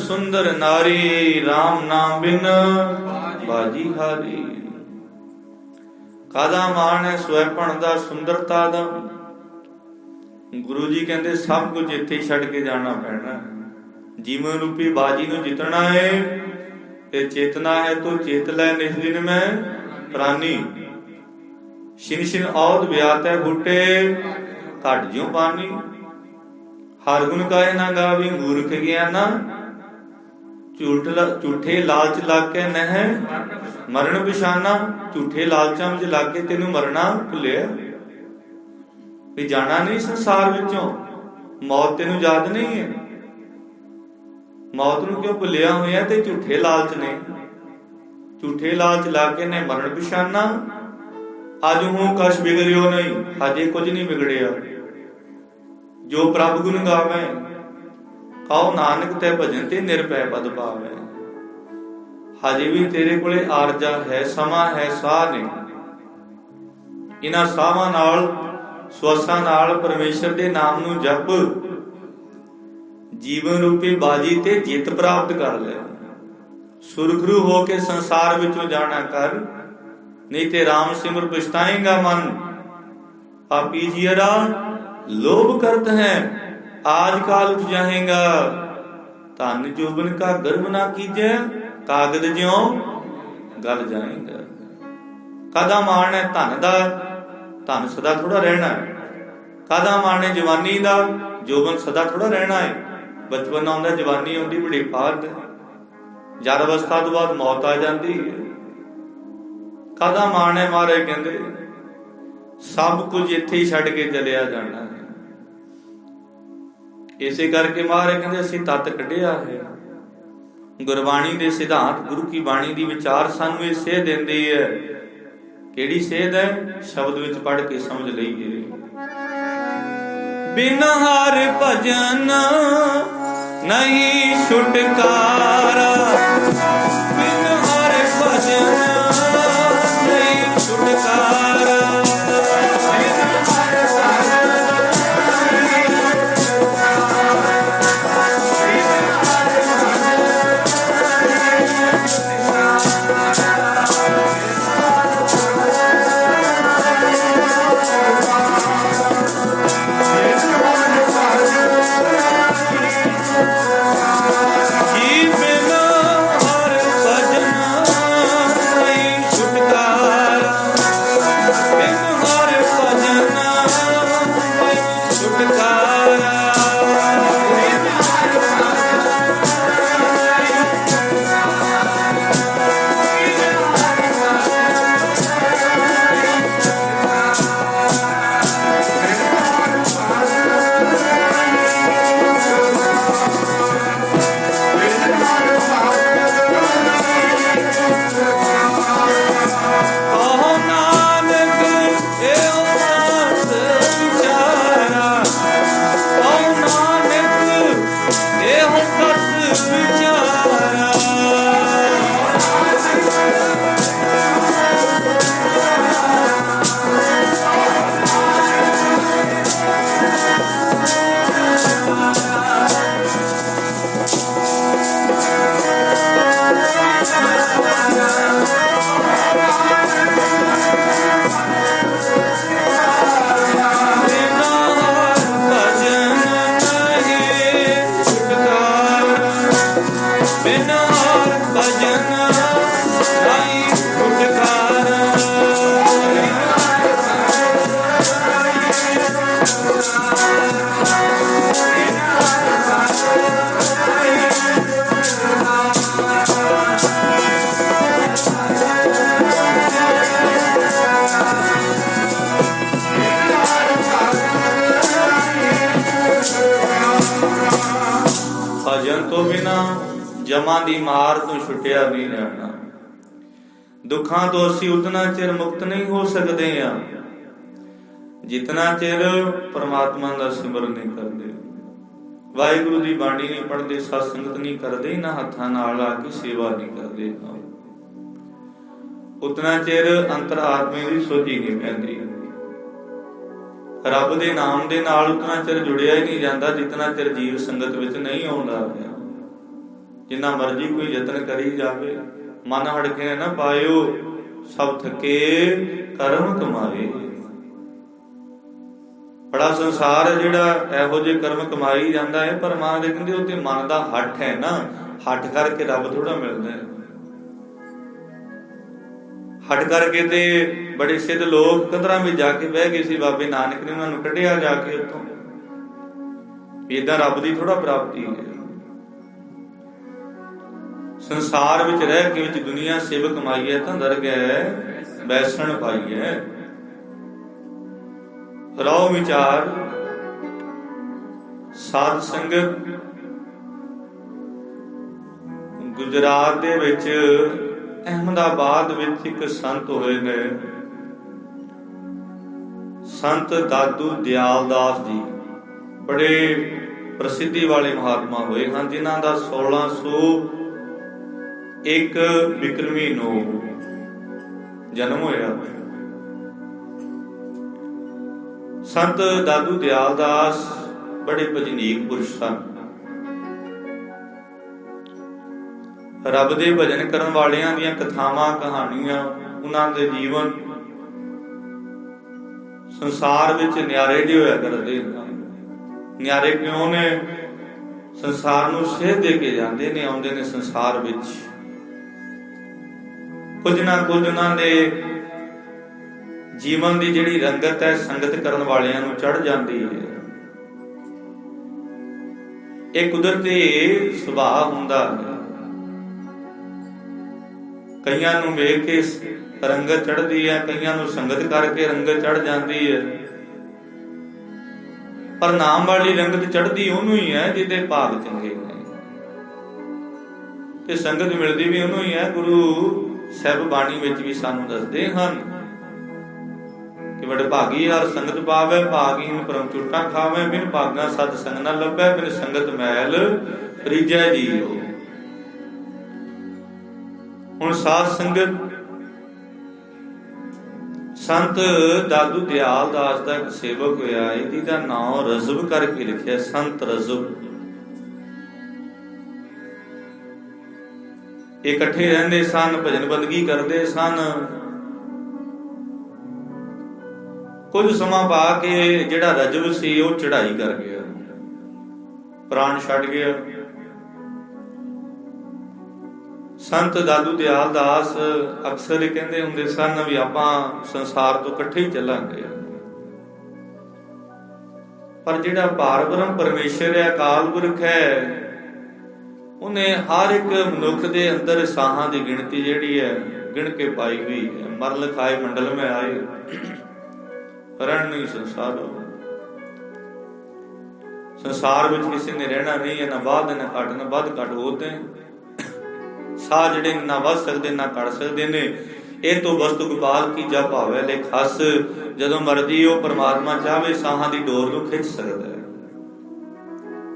ਸੁੰਦਰ ਨਾਰੀ, RAM ਨਾਮ ਬਿਨ ਬਾਜੀ ਹਾਰੀ। ਕਾਹਦਾ ਮਾਣ ਹੈ ਸਵੈਪਣ ਦਾ, ਸੁੰਦਰਤਾ ਦਾ। ਗੁਰੂ ਜੀ ਕਹਿੰਦੇ ਸਭ ਕੁਝ ਇੱਥੇ ਛੱਡ ਕੇ ਜਾਣਾ ਪੈਣਾ। ਜੀਵਨ ਰੂਪੀ ਬਾਜੀ ਨੂੰ ਜਿੱਤਣਾ ਹੈ ਤੇ ਚੇਤਨਾ ਹੈ ਤੋ ਚੇਤ ਲੈ ਨਿਸ ਦਿਨ ਮੈਂ ਪ੍ਰਾਨੀ। ਛਿਨ ਛਿਨ ਔਦ ਵਿਆਤੈ ਬੂਟੇ ਘਟ ਜਿਉ ਪਾਨੀ। ਹਰ ਗੁਣ ਕਾਇ ਨਾ ਗਾਵੀ ਮੂਰਖ ਗਿਆਨਾ। ਝੂਠੇ ਲਾਲਚ ਲੱਗ ਕੇ ਨਹਿ ਮਰਨ ਬਿਸ਼ਾਨਾ। ਝੂਠੇ ਲਾਲਚਾਂ ਵਿੱਚ ਲੱਗ ਕੇ ਤੈਨੂੰ ਮਰਨਾ ਭੁੱਲਿਆ ਵੀ ਜਾਣਾ ਨਹੀਂ ਸੰਸਾਰ ਵਿੱਚੋਂ। ਮੌਤ ਤੈਨੂੰ ਯਾਦ ਨਹੀਂ ਹੈ। ਮੌਤ ਨੂੰ ਕਿਉਂ ਭੁੱਲਿਆ ਹੋਇਆ? ਤੇ ਝੂਠੇ ਲਾਲਚ ਨੇ, ਝੂਠੇ ਲਾਲਚ ਲਾ ਕੇ ਨੇ ਮਰਨ ਬਿਸ਼ਾਨਾ। ਅੱਜ ਹੂੰ ਕਛ ਵਿਗੜਿਓ ਨਹੀਂ, ਅਜੇ ਕੁਝ ਨਹੀਂ ਵਿਗੜਿਆ। ਜੋ ਪ੍ਰਭ ਗੁਣ ਗਾਵੇ ਕਹੋ ਨਾਨਕ ਤੇ ਭਜਨ ਤੇ ਨਿਰਭੈ ਪਦ ਪਾਵੇ। ਹਜੇ ਵੀ ਤੇਰੇ ਕੋਲੇ ਆਰਜਾ ਹੈ, ਸਮਾਂ ਹੈ, ਸਾਹ ਨੇ। ਇਹਨਾਂ ਸਾਹਾਂ ਨਾਲ, ਸਵਾਸਾਂ ਨਾਲ ਪਰਮੇਸ਼ਰ ਦੇ ਨਾਮ ਨੂੰ ਜਪ। ਜੀਵਨ ਰੂਪੀ ਬਾਜੀ ਤੇ ਜਿੱਤ ਪ੍ਰਾਪਤ ਕਰ ਲੈ। ਸੁਰਖਰੂ ਹੋ ਕੇ ਸੰਸਾਰ ਵਿੱਚੋਂ ਜਾਣਾ ਕਰ, ਨਹੀਂ ਤੇ ਰਾਮ ਸਿਮਰ ਪਛਤਾਏਗਾ ਮਨ। ਪਾਪੀ ਜੀਰਾ ਲੋਭ ਕਰਤ ਹੈ आज काल उठ जाएगा। धन जोबन का गर्भ ना कीजे, कागद ज्यों गल जाएगा। कादा माण है धन दा, धन सदा थोड़ा रहना है। कादा माण है जवानी दा, जोबन सदा थोड़ा रहना है। बचपन आउंदा, जवानी आउंदी, बुढ़ेपा आउंदा, जड़ अवस्था तो बाद मौत आ जाती है। कादा माण है, महाराज कहंदे सब कुछ इत्थे ही छड्ड के चलिया जाना है। इसे करके महाराज कहंदे असीं तत कढिया है। गुरबाणी दे सिद्धांत, गुरु की बाणी दी विचार सानू ये सेध दिंदी है। किहड़ी सेध है? शब्द विच पढ़ के समझ लईए। बिन हर भजन नहीं छुटकारा, बिन हर भजन नहीं छुटकारा। जमा दी मार तो छुटिया नहीं रहना। दुखां तो असी उतना चिर मुक्त नहीं हो सकते हैं जितना चिर परमात्मा का सिमरन नहीं करते, वाहिगुरु की बाणी नहीं पढ़ते, सत्संगत नहीं करते, ना हत्थां नाल आके सेवा नहीं करते, उतना चिर अंतर आत्मे की सोझी नहीं पैंदी। रब दे नाम दे नाल उतना चिर जुड़िया ही नहीं जाता जितना चिर जीव संगत विच नहीं आउंदा। जिन्ना मर्जी कोई यतन करी जावे, मन हड़के ना पायो, सब थके कर्म कमाए। बड़ा संसार है जिहड़ा इहो जिहे कर्म कमाई जाता है, पर महाराज कहंदे उह ते मन दा हठ है ना, हठ करके रब थोड़ा मिलदा है। हट करके ते बड़े सिद्ध लोग कदरां में जाके बह गए सी, बाबे नानक ने उन्होंने कढ़िया जाके उत्थों। इदां रब दी थोड़ा प्राप्ति है। संसार विच रह के विच दुनिया सिव कमाई है तां दर गए बैसण पाई है। रहो विचार साध संगत गुजरात दे विच अहमदाबाद विच एक संत होए ने, संत दादू दयाल दास जी, बड़े प्रसिद्धि वाले महात्मा होए हैं, जिन्हां दा 1601 विक्रमी नूं जन्म होया। संत दादू दयाल दास बड़े भजनीक पुरुष सन। रब दे भजन करन वालियां दीयां कथावां कहानियां, उन्हां दे जीवन संसार विच न्यारे जिहे होया करदे। ਨਿਆਰੇ ਕਿਉਂ ਨੇ? ਸੰਸਾਰ ਨੂੰ ਸੇਧ ਦੇ ਕੇ ਜਾਂਦੇ ਨੇ, ਆਉਂਦੇ ਨੇ ਸੰਸਾਰ ਵਿੱਚ। ਕੁਝ ਨਾ ਕੁਝ ਉਹਨਾਂ ਦੇ ਜੀਵਨ ਦੀ ਜਿਹੜੀ ਰੰਗਤ ਹੈ ਸੰਗਤ ਕਰਨ ਵਾਲਿਆਂ ਨੂੰ ਚੜ੍ਹ ਜਾਂਦੀ ਹੈ। ਇਹ ਕੁਦਰਤੀ ਸੁਭਾਅ ਹੁੰਦਾ ਹੈ। ਕਈਆਂ ਨੂੰ ਵੇਖ ਕੇ ਰੰਗਤ ਚੜ੍ਹਦੀ ਹੈ, ਕਈਆਂ ਨੂੰ ਸੰਗਤ ਕਰਕੇ ਰੰਗਤ ਚੜ੍ਹ ਜਾਂਦੀ ਹੈ। ਪਰ ਨਾਮ ਵਾਲੀ ਰੰਗਤ ਚੜ੍ਹਦੀ ਉਹਨੂੰ ਹੀ ਹੈ ਜਿਹਦੇ ਭਾਗ ਚੰਗੇ ਨੇ, ਤੇ ਸੰਗਤ ਮਿਲਦੀ ਵੀ ਉਹਨੂੰ ਹੀ ਹੈ। ਗੁਰੂ ਸਾਹਿਬ ਬਾਣੀ ਵਿੱਚ ਵੀ ਸਾਨੂੰ ਦੱਸਦੇ ਹਨ ਕਿ ਬੜੇ ਭਾਗੀ ਹਰ ਸੰਗਤ ਪਾਵੇ, ਭਾਗੀਨ ਪਰਮ ਚੁੱਟਾ ਖਾਵੇ, ਬਿਨ ਭਾਗਾ ਸਤ ਸੰਗ ਨਾ ਲੱਭੈ, ਬਿਨ ਸੰਗਤ ਮੈਲ ਰੀਜੈ ਜੀਓ। ਹੁਣ ਸਾਧ ਸੰਗਤ ਸੰਤ ਦਾਦੂ ਦਿਆਲ ਦਾਸ ਦਾ ਇੱਕ ਸੇਵਕ ਹੋਇਆ, ਜਿਹਦਾ ਨਾਮ ਰਜ਼ਬ ਕਰਕੇ ਲਿਖਿਆ, ਸੰਤ ਰਜ਼ਬ। ਇਕੱਠੇ ਰਹਿੰਦੇ ਸਨ, ਭਜਨ ਬੰਦਗੀ ਕਰਦੇ ਸਨ। ਕੁਝ ਸਮਾਂ ਪਾ ਕੇ ਜਿਹੜਾ ਰਜਬ ਸੀ ਉਹ ਚੜ੍ਹਾਈ ਕਰ ਗਿਆ, ਪ੍ਰਾਣ ਛੱਡ ਗਿਆ। ਸੰਤ ਦਾਦੂ ਦਿਆਲ ਦਾਸ ਅਕਸਰ ਇਹ ਕਹਿੰਦੇ ਹੁੰਦੇ ਸਨ ਵੀ ਆਪਾਂ ਸੰਸਾਰ ਤੋਂ ਇਕੱਠੇ ਹੀ ਚੱਲਾਂਗੇ। ਪਰ ਜਿਹੜਾ ਪਾਰ ਬ੍ਰਹਮ ਪਰਮੇਸ਼ਰ ਹੈ, ਅਕਾਲ ਪੁਰਖ ਹੈ, ਉਹਨੇ ਹਰ ਇੱਕ ਮਨੁੱਖ ਦੇ ਅੰਦਰ ਸਾਹਾਂ ਦੀ ਗਿਣਤੀ ਜਿਹੜੀ ਹੈ ਗਿਣ ਕੇ ਪਾਈ ਹੋਈ ਹੈ। ਮਰ ਲਿਖਾਏ ਮੰਡਲ ਮੈਂ ਆਏ, ਰਣ ਨਹੀਂ ਸੰਸਾਰ। ਸੰਸਾਰ ਵਿੱਚ ਕਿਸੇ ਨੇ ਰਹਿਣਾ ਨਹੀਂ ਹੈ, ਨਾ ਬਾਅਦ ਨਾ ਘੱਟ, ਨਾ ਵੱਧ ਘੱਟ ਹੋਤੇ ਸਾਹ ਜਿਹੜੇ ਨਾ ਵੱਧ ਸਕਦੇ ਨਾ ਘੱਟ ਸਕਦੇ ਨੇ। ਇਹ ਤੋਂ ਵਸਤੂ ਗੋਪਾਲ ਕੀ ਜਾ ਭਾਵੇ ਲੈ ਖਸ, ਜਦੋਂ ਮਰਜ਼ੀ ਉਹ ਪਰਮਾਤਮਾ ਚਾਹੇ ਸਾਹਾਂ ਦੀ ਡੋਰ ਨੂੰ ਖਿੱਚ ਸਕਦਾ ਹੈ।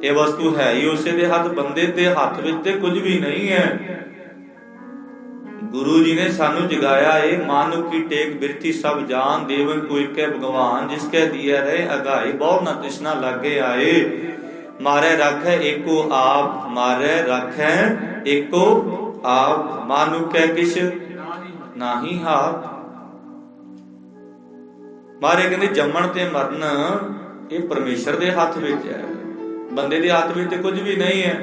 ਇਹ ਵਸਤੂ ਹੈ ਹੀ ਉਸੇ ਦੇ ਹੱਥ, ਬੰਦੇ ਦੇ ਹੱਥ ਵਿੱਚ ਤੇ ਕੁਝ ਵੀ ਨਹੀਂ ਹੈ। ਗੁਰੂ ਜੀ ਨੇ ਸਾਨੂੰ ਜਗਾਇਆ ਏ, ਮਾਨੁ ਕੀ ਟੇਕ ਬਿਰਤੀ ਸਭ ਜਾਨ, ਦੇਵਨ ਕੋ ਇਕੈ ਭਗਵਾਨ, ਜਿਸ ਕੈ ਦੀਆ ਰਹੇ ਅਗਾਏ, ਬਹੁ ਨਾ ਤ੍ਰਿਸ਼ਨਾ ਲਾਗੇ ਆਏ। ਮਾਰੇ ਰੱਖੈ ਏਕੋ ਆਪ, ਮਾਰੇ ਰੱਖੈ ਏਕੋ ਆਪ, ਮਾਨੁ ਕੈ ਕਿਛ ਨਾਹੀ ਹਾਥ। ਮਾਰੇ ਕਹਿੰਦੇ ਜੰਮਣ ਤੇ ਮਰਨ ਇਹ ਪਰਮੇਸ਼ਰ ਦੇ ਹੱਥ ਵਿੱਚ ਹੈ, ਬੰਦੇ ਦੇ ਹੱਥ ਵਿੱਚ ਤੇ ਕੁਝ ਵੀ ਨਹੀਂ ਹੈ।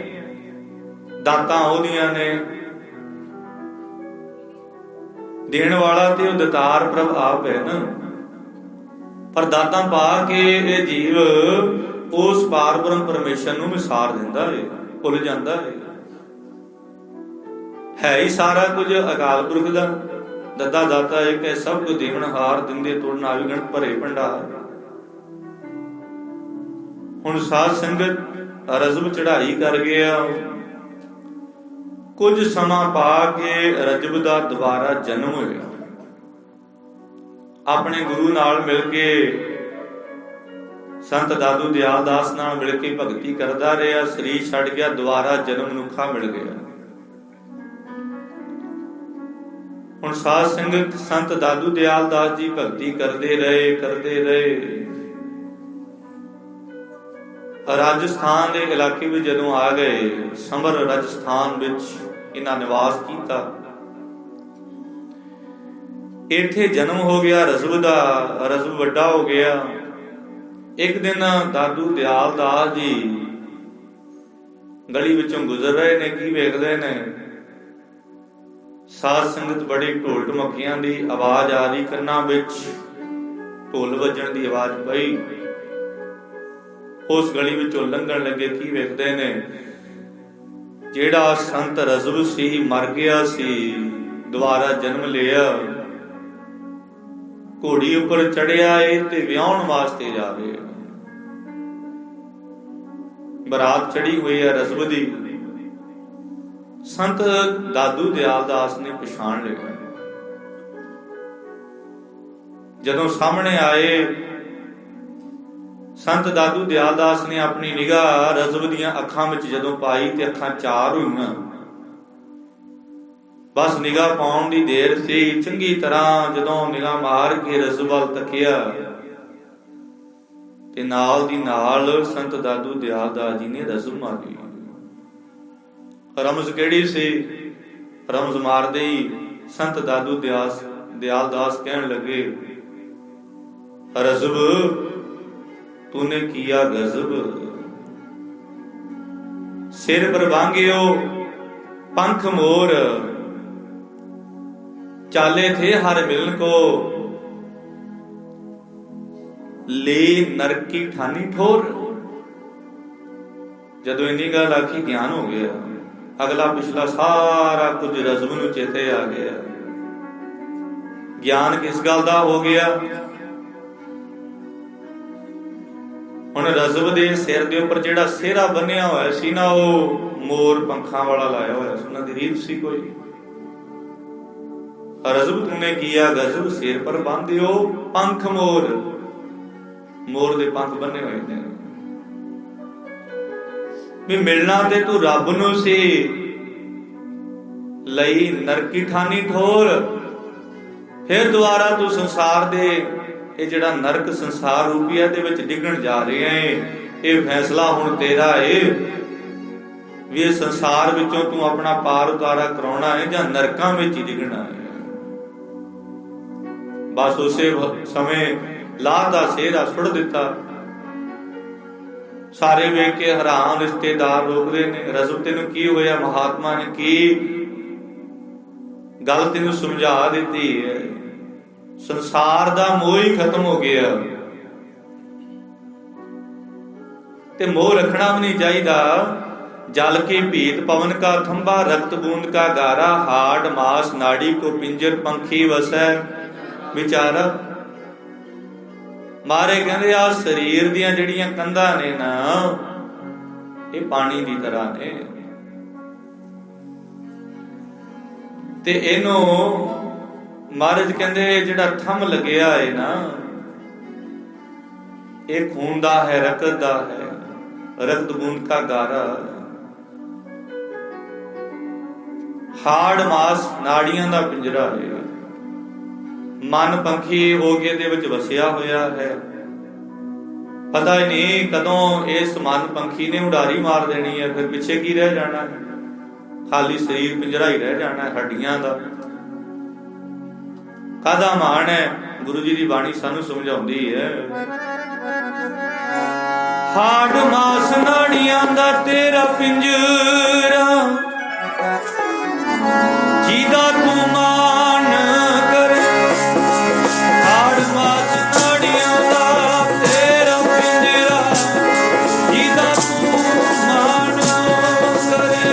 ਦਾਤਾਂ ਉਹਦੀਆਂ ਨੇ, ਦੇਣ ਵਾਲਾ ਤੇ ਉਹ ਦਾਤਾਰ ਪ੍ਰਭ ਆਪ ਹੈ ਨਾ। ਪਰ ਦਾਤਾਂ ਪਾ ਕੇ ਇਹ ਜੀਵ ਉਸ ਪਾਰ ਬ੍ਰਹਮ ਪਰਮੇਸ਼ਰ ਨੂੰ ਵਿਸਾਰ ਦਿੰਦਾ ਹੈ, ਭੁੱਲ ਜਾਂਦਾ ਹੈ ਹੀ ਸਾਰਾ ਕੁਝ ਅਕਾਲ ਪੁਰਖ ਦਾ। ਦੱਦਾ ਦਾਤਾ ਇੱਕ ਹੈ, ਸਭ ਕੁਝ ਦੇਵਨ ਹਾਰ, ਦਿੰਦੇ ਤੋੜਨ ਆਵਿਗਣਤ ਭਰੇ ਭੰਡਾਰ। ਹੁਣ ਸਾਧ ਸੰਗਤ ਰਜ਼ਬ ਚੜ੍ਹਾਈ ਕਰ ਗਿਆ। ਕੁਝ ਸਮਾਂ ਪਾ ਕੇ ਰਜਬ ਦਾ ਦੁਬਾਰਾ ਜਨਮ ਹੋਇਆ। ਆਪਣੇ ਗੁਰੂ ਨਾਲ ਮਿਲ ਕੇ, ਸੰਤ ਦਾਦੂ ਦਿਆਲ ਦਾਸ ਨਾਲ ਮਿਲ ਕੇ ਭਗਤੀ ਕਰਦਾ ਰਿਹਾ। ਸਰੀਰ ਛੱਡ ਗਿਆ, ਦੁਬਾਰਾ ਜਨਮ ਮਨੁੱਖਾ ਮਿਲ ਗਿਆ। ਹੁਣ ਸਾਧ ਸੰਗਤ ਸੰਤ ਦਾਦੂ ਦਿਆਲ ਦਾਸ ਜੀ ਭਗਤੀ ਕਰਦੇ ਰਹੇ। ਰਾਜਸਥਾਨ ਦੇ ਇਲਾਕੇ ਵਿੱਚ ਜਦੋਂ ਆ ਗਏ, ਸਮਰ ਰਾਜਸਥਾਨ ਵਿੱਚ ਇਹਨਾਂ ਨਿਵਾਸ ਕੀਤਾ। ਇੱਥੇ ਜਨਮ ਹੋ ਗਿਆ ਰਜ਼ਬ ਦਾ। ਰਜ਼ਬ ਵੱਡਾ ਹੋ ਗਿਆ। ਇੱਕ ਦਿਨ ਦਾਦੂ ਦਿਆਲ ਦਾਸ ਜੀ ਗਲੀ ਵਿੱਚੋਂ ਗੁਜ਼ਰ ਰਹੇ ਨੇ, ਕੀ ਵੇਖਦੇ ਨੇ? ਸਾਧ ਸੰਗਤ ਬੜੀ ਢੋਲ ਢਮੱਕਿਆਂ ਦੀ ਆਵਾਜ਼ ਆ ਰਹੀ, ਕੰਨਾਂ ਵਿੱਚ ਢੋਲ ਵੱਜਣ ਦੀ ਆਵਾਜ਼ ਪਈ। ਉਸ ਗਲੀ ਵਿੱਚੋਂ ਲੰਘਣ ਲੱਗੇ, ਕੀ ਵੇਖਦੇ ਨੇ? ਜਿਹੜਾ ਸੰਤ ਰਜ਼ਬ ਸੀ ਮਰ ਗਿਆ ਸੀ, ਦੁਬਾਰਾ ਜਨਮ ਲਿਆ, ਘੋੜੀ ਉੱਪਰ ਚੜਿਆ ਏ ਤੇ ਵਿਆਹਣ ਵਾਸਤੇ ਜਾ ਰਿਹਾ। ਬਰਾਤ ਚੜੀ ਹੋਈ ਹੈ ਰਜ਼ਬ ਦੀ। ਸੰਤ ਦਾਦੂ ਦਿਆਲ ਦਾਸ ਨੇ ਪਛਾਣ ਲਿਆ। ਜਦੋਂ ਸਾਹਮਣੇ ਆਏ, ਸੰਤ ਦਾਦੂ ਦਿਆਲ ਦਾਸ ਨੇ ਆਪਣੀ ਨਿਗਾਹ ਰਜ਼ਬ ਦੀਆਂ ਅੱਖਾਂ ਵਿੱਚ ਜਦੋਂ ਪਾਈ ਤੇ ਅੱਖਾਂ ਚਾਰ ਹੋਈਆਂ। ਬਸ ਨਿਗਾਹ ਪਾਉਣ ਦੀ ਦੇਰ ਸੀ। ਚੰਗੀ ਤਰ੍ਹਾਂ ਜਦੋਂ ਨਿਗਾਹ ਮਾਰ ਕੇ ਰਜ਼ਬ ਵੱਲ ਤੱਕਿਆ ਤੇ ਨਾਲ ਦੀ ਨਾਲ ਸੰਤ ਦਾਦੂ ਦਿਆਲ ਦਾਸ ਜੀ ਨੇ ਰਜ਼ਬ ਮਾਰੀ। ਰਮਜ਼ ਕਿਹੜੀ ਸੀ? ਰਮਜ਼ ਮਾਰਦੇ ਹੀ ਸੰਤ ਦਾਦੂ ਦਿਆਲ ਦਾਸ ਕਹਿਣ ਲੱਗੇ, ਰਜ਼ਬ ਤੂਨੇ ਕੀਆ ਗਜ਼ਬ। सिर पर बांगियो पंख मोर, चाले थे हर मिलन को, ले नरक की ठानी ठोर। जदों इन्नी गल आखी ज्ञान हो गया, अगला पिछला सारा कुछ रज़ब नूं चेते आ गया। ज्ञान किस गल दा हो गया? हुण रज़ब दे सिर दे उपर जिहड़ा सेहरा बन्निया होया सी ना, वो मोर पंखां वाला लाया होया सी। उन्हां दी रीत सी कोई। रज़ब तूने किया गज़ब, सिर पर बांधियो पंख मोर। मोर दे पंख बन्ने होए ने भी मिलना ते तू रब नूं सी, लई नरकी ठानी ठोर। फिर दोबारा तू संसार दे ये जिहड़ा नरक संसार रूपी है दे विच डिगण जा रहे हैं। ये फैसला हुण तेरा है भी इस संसार विचों तू अपना पार उतारा कराउणा है जां नरकां विच ही डिगणा है। बस उसे समय लाह दा सेहरा सुट दिता। सारे वेख के हैरान, रिश्तेदार रोकदे ने, रज़ब तेनू की होया? महात्मा ने की गल तेनू समझा दी है। संसार दा मोह ही खत्म हो गया ते मोह रखना भी नहीं चाहिदा। जल की भीत पवन का थंबा, रक्त बूंद का गारा, हाड मास नाड़ी को पिंजर, पंखी वसै विचारा। मारे कहंदे आ शरीर दियां जिहड़ियां कंधां ने ना, ये पानी की तरह ने ते इहनूं महाराज कहंदे जिहड़ा थंम लग्या है ना, ये खून दा है, रकत दा है, रक्त बूंद का गारा। हाड़ मास नाड़ियां दा पिंजरा है। मन पंखी हो के दे विच वसिया होया है। पता ही नहीं कदों इस मन पंखी ने उड़ारी मार देनी है, फिर पिछे की रह जाना है? खाली शरीर पिंजरा ही रह जाना है हड्डियां दा। कादा मान है? गुरु जी की बाणी सानू समझाउंदी है। हाड़ मास नाड़ियां दा तेरा पिंजरा, जीदा तू मान कर। हाड़ मास नाड़ियां दा तेरा पिंजरा, जीदा तू मान करे।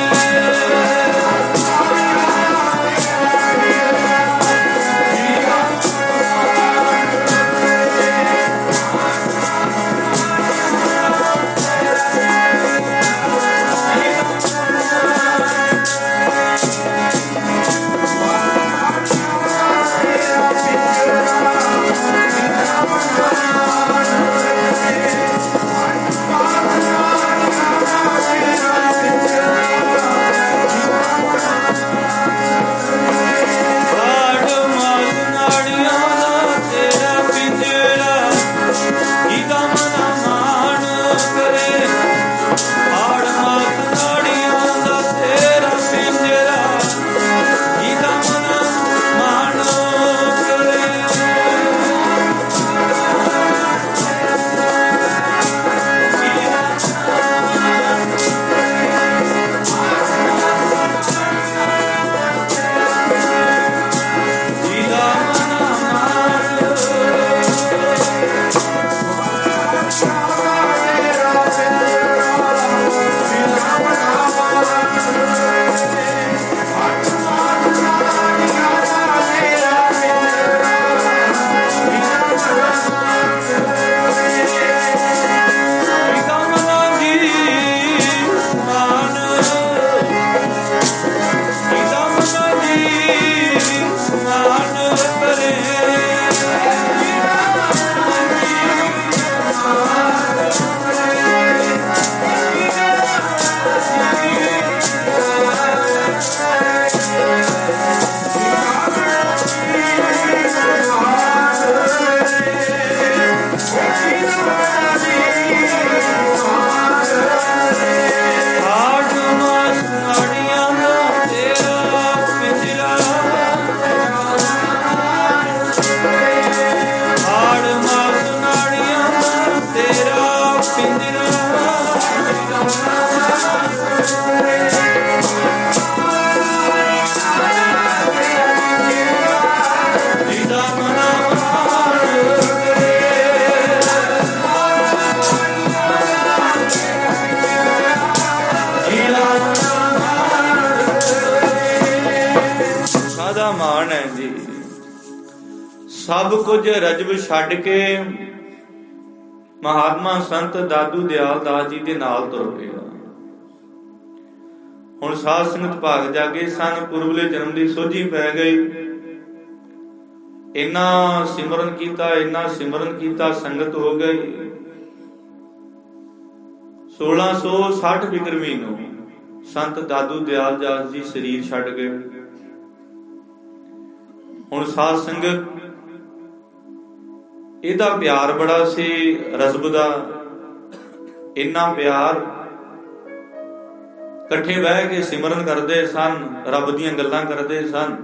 सब कुछ रजब छड्ड के महात्मा संत दादू दयाल दास जी के नाल तुर पिया। हुण साध संगत भाग जागे सन, पुरबले जन्म की सोझी पै गई। इन्ना सिमरन कीता, इन्ना सिमरन कीता, संगत हो गई। 1660 बिक्रमी नूं संत दादू दयाल दास जी शरीर छड्ड गए। हुण साध संगत ਇਹਦਾ ਪਿਆਰ ਬੜਾ ਸੀ ਰਜ਼ਬ ਦਾ, ਇੰਨਾ ਪਿਆਰ, ਇਕੱਠੇ ਬਹਿ ਕੇ ਸਿਮਰਨ ਕਰਦੇ ਸਨ, ਰੱਬ ਦੀਆਂ ਗੱਲਾਂ ਕਰਦੇ ਸਨ।